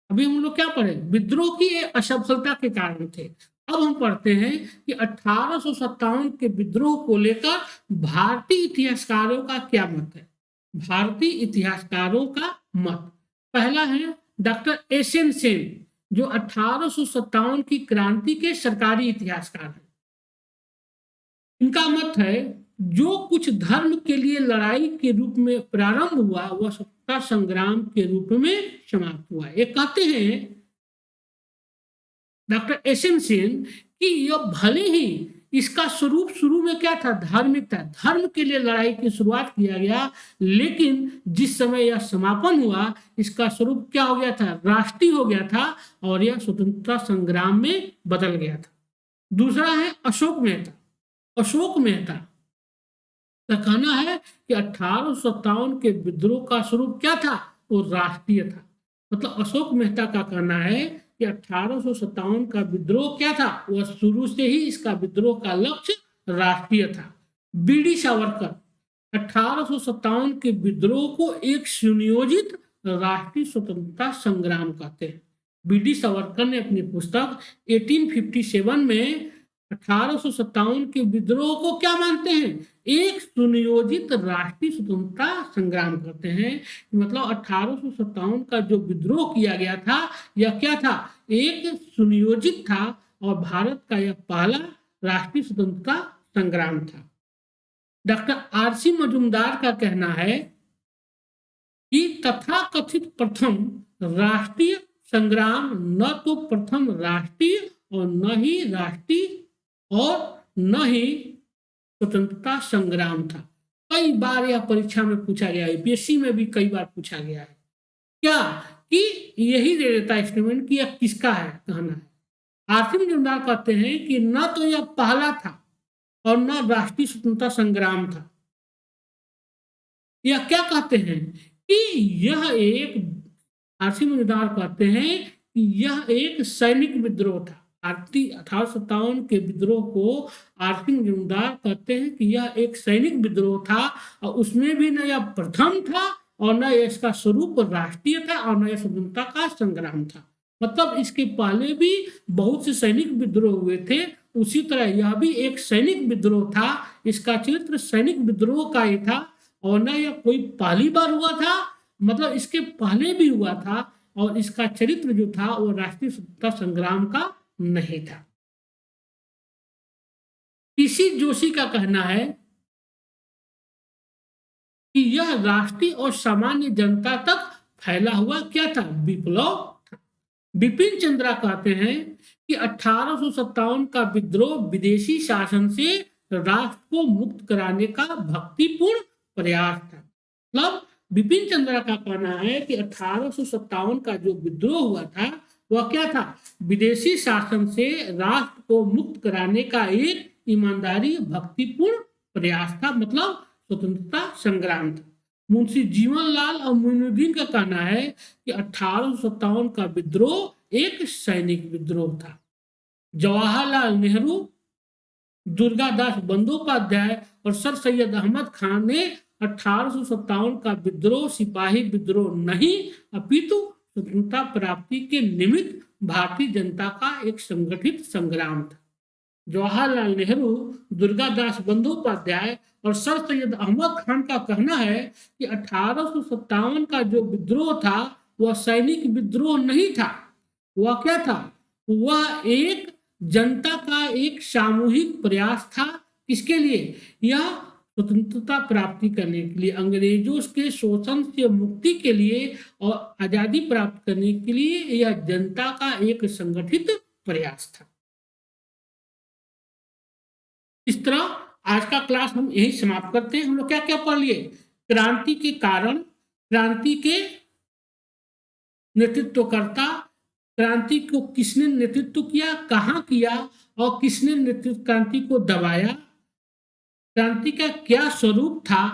अभी हम लोग क्या पढ़े, विद्रोह की असफलता के कारण थे। अब हम पढ़ते हैं कि 1857 के विद्रोह को लेकर भारतीय इतिहासकारों का क्या मत है। भारतीय इतिहासकारों का मत, पहला है डॉक्टर एस एन सेन, जो 1857 की क्रांति के सरकारी इतिहासकार हैं। इनका मत है, जो कुछ धर्म के लिए लड़ाई के रूप में प्रारंभ हुआ वह सत्ता संग्राम के रूप में समाप्त हुआ। ये कहते हैं डॉक्टर एस एन सेन कि यह भले ही इसका स्वरूप शुरू में क्या था, धार्मिक था, धर्म के लिए लड़ाई की शुरुआत किया गया, लेकिन जिस समय यह समापन हुआ इसका स्वरूप क्या हो गया था, राष्ट्रीय हो गया था, और यह स्वतंत्रता संग्राम में बदल गया था। दूसरा है अशोक मेहता। अशोक मेहता का कहना है कि 1857 के विद्रोह का स्वरूप क्या था, वो राष्ट्रीय था। मतलब अशोक मेहता का कहना है कि 1857 का विद्रोह क्या था, वह शुरू से ही इसका विद्रोह का लक्ष्य राष्ट्रीय था। बीडी सावरकर 1857 के विद्रोह को एक सुनियोजित राष्ट्रीय स्वतंत्रता संग्राम कहते हैं। बीडी सावरकर ने अपनी पुस्तक 1857 में 1857 के विद्रोह को क्या मानते हैं, एक सुनियोजित राष्ट्रीय स्वतंत्रता संग्राम करते हैं। मतलब 1857 का जो विद्रोह किया गया था यह क्या था, एक सुनियोजित था, और भारत का यह पहला राष्ट्रीय स्वतंत्रता संग्राम था। डॉक्टर आरसी मजूमदार का कहना है कि तथाकथित प्रथम राष्ट्रीय संग्राम न तो प्रथम राष्ट्रीय और न ही राष्ट्रीय और न ही स्वतंत्रता संग्राम था। कई बार यह परीक्षा में पूछा गया है, यूपीएससी में भी कई बार पूछा गया है, क्या कि यही दे देता स्टेटमेंट कि यह किसका है, कहना है। आरसी मजूमदार कहते हैं कि न तो यह पहला था और न राष्ट्रीय स्वतंत्रता संग्राम था। यह क्या कहते हैं कि यह एक, आरसी मजूमदार कहते हैं कि यह एक सैनिक विद्रोह था। 1857 के विद्रोह को आरसी मजूमदार कहते हैं कि यह एक सैनिक विद्रोह था, और उसमें भी न यह प्रथम था और न इसका स्वरूप राष्ट्रीय था और न यह स्वतंत्रता का संग्राम था। मतलब इसके पहले भी बहुत से सैनिक विद्रोह हुए थे, उसी तरह यह भी एक सैनिक विद्रोह था। इसका चरित्र सैनिक विद्रोह का ही था, और न यह कोई पहली बार हुआ था, मतलब इसके पहले भी हुआ था, और इसका चरित्र जो था वो राष्ट्रीय स्वतंत्रता संग्राम का नहीं था। पीसी जोशी का कहना है कि यह राष्ट्रीय और सामान्य जनता तक फैला हुआ क्या था, विप्लव था। बिपिन चंद्रा कहते हैं कि 1857 का विद्रोह विदेशी शासन से राष्ट्र को मुक्त कराने का भक्तिपूर्ण प्रयास था। मतलब बिपिन चंद्रा का कहना है कि 1857 का जो विद्रोह हुआ था वह क्या था, विदेशी शासन से राष्ट्र को मुक्त कराने का एक ईमानदारी भक्तिपूर्ण प्रयास था, मतलब स्वतंत्रता संग्राम था। मुंशी जीवनलाल और मोइनुद्दीन का कहना है कि 1857 का विद्रोह एक सैनिक विद्रोह था। जवाहरलाल नेहरू, दुर्गादास बंदोपाध्याय और सर सैयद अहमद खान ने 1857 का विद्रोह सिपाही विद्रोह नहीं अपितु स्वतंत्रता प्राप्ति के निमित्त भारतीय जनता का एक संगठित संग्राम था। जवाहरलाल नेहरू, दुर्गादास बंदोपाध्याय और सर सैयद अहमद खान का कहना है कि 1857 का जो विद्रोह था वह सैनिक विद्रोह नहीं था। वह क्या था? वह एक जनता का एक सामूहिक प्रयास था। किसके लिए? यह स्वतंत्रता प्राप्ति करने के लिए, अंग्रेजों के शोषण से मुक्ति के लिए और आजादी प्राप्त करने के लिए यह जनता का एक संगठित प्रयास था। इस तरह आज का क्लास हम यही समाप्त करते हैं। हम लोग क्या क्या पढ़ लिए? क्रांति के कारण, क्रांति के नेतृत्वकर्ता, क्रांति को किसने नेतृत्व किया, कहाँ किया और किसने नेतृत्व क्रांति को दबाया, क्रांति का क्या स्वरूप था,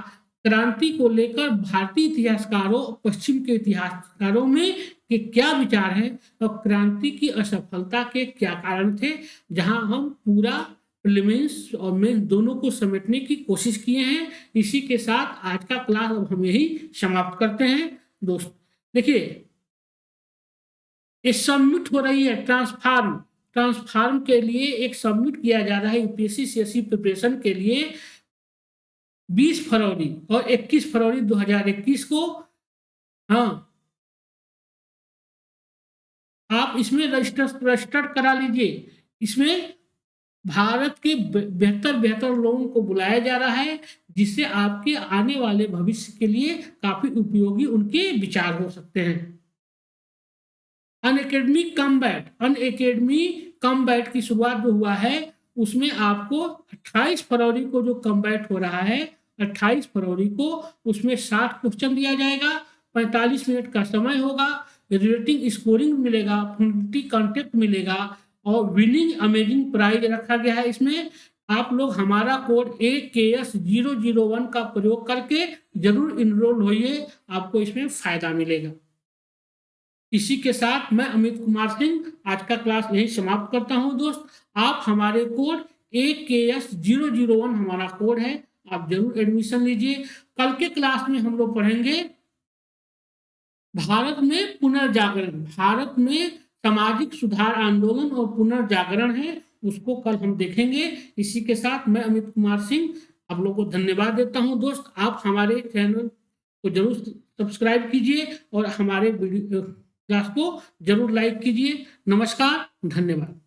क्रांति को लेकर भारतीय इतिहासकारों और पश्चिम के इतिहासकारों में के क्या विचार हैं और क्रांति की असफलता के क्या कारण थे, जहां हम पूरा प्रीलिम्स और मेंस दोनों को समेटने की कोशिश किए हैं। इसी के साथ आज का क्लास अब हम यही समाप्त करते हैं। दोस्त देखिए, ये सबमिट हो रही है ट्रांसफार्म के लिए एक सबमिट किया जा रहा है यूपीएससी सीएससी प्रिपरेशन के लिए 20 फरवरी और 21 फरवरी 2021 को। हाँ, आप इसमें रजिस्टर करा लीजिए। इसमें भारत के बेहतर लोगों को बुलाया जा रहा है, जिससे आपके आने वाले भविष्य के लिए काफी उपयोगी उनके विचार हो सकते हैं। अनअकैडमी कम्बैट की शुरुआत जो हुआ है उसमें आपको 28 फरवरी को जो कम्बैट हो रहा है, 28 फरवरी को उसमें 60 क्वेश्चन दिया जाएगा, 45 मिनट का समय होगा, रेटिंग स्कोरिंग मिलेगा, कॉन्टेक्ट मिलेगा और विनिंग अमेजिंग प्राइज रखा गया है। इसमें आप लोग हमारा कोड AKS001 का प्रयोग करके जरूर इनरोल होइए, आपको इसमें फायदा मिलेगा। इसी के साथ मैं अमित कुमार सिंह आज का क्लास यही समाप्त करता हूं। दोस्त, आप हमारे कोड AKS001 हमारा कोड है, आप जरूर एडमिशन लीजिए। कल के क्लास में हम लोग पढ़ेंगे भारत में पुनर्जागरण, भारत में सामाजिक सुधार आंदोलन और पुनर्जागरण है, उसको कल हम देखेंगे। इसी के साथ मैं अमित कुमार सिंह आप लोगों को धन्यवाद देता हूं। दोस्त, आप हमारे चैनल को जरूर सब्सक्राइब कीजिए और हमारे वीडियो क्लास को जरूर लाइक कीजिए। नमस्कार, धन्यवाद।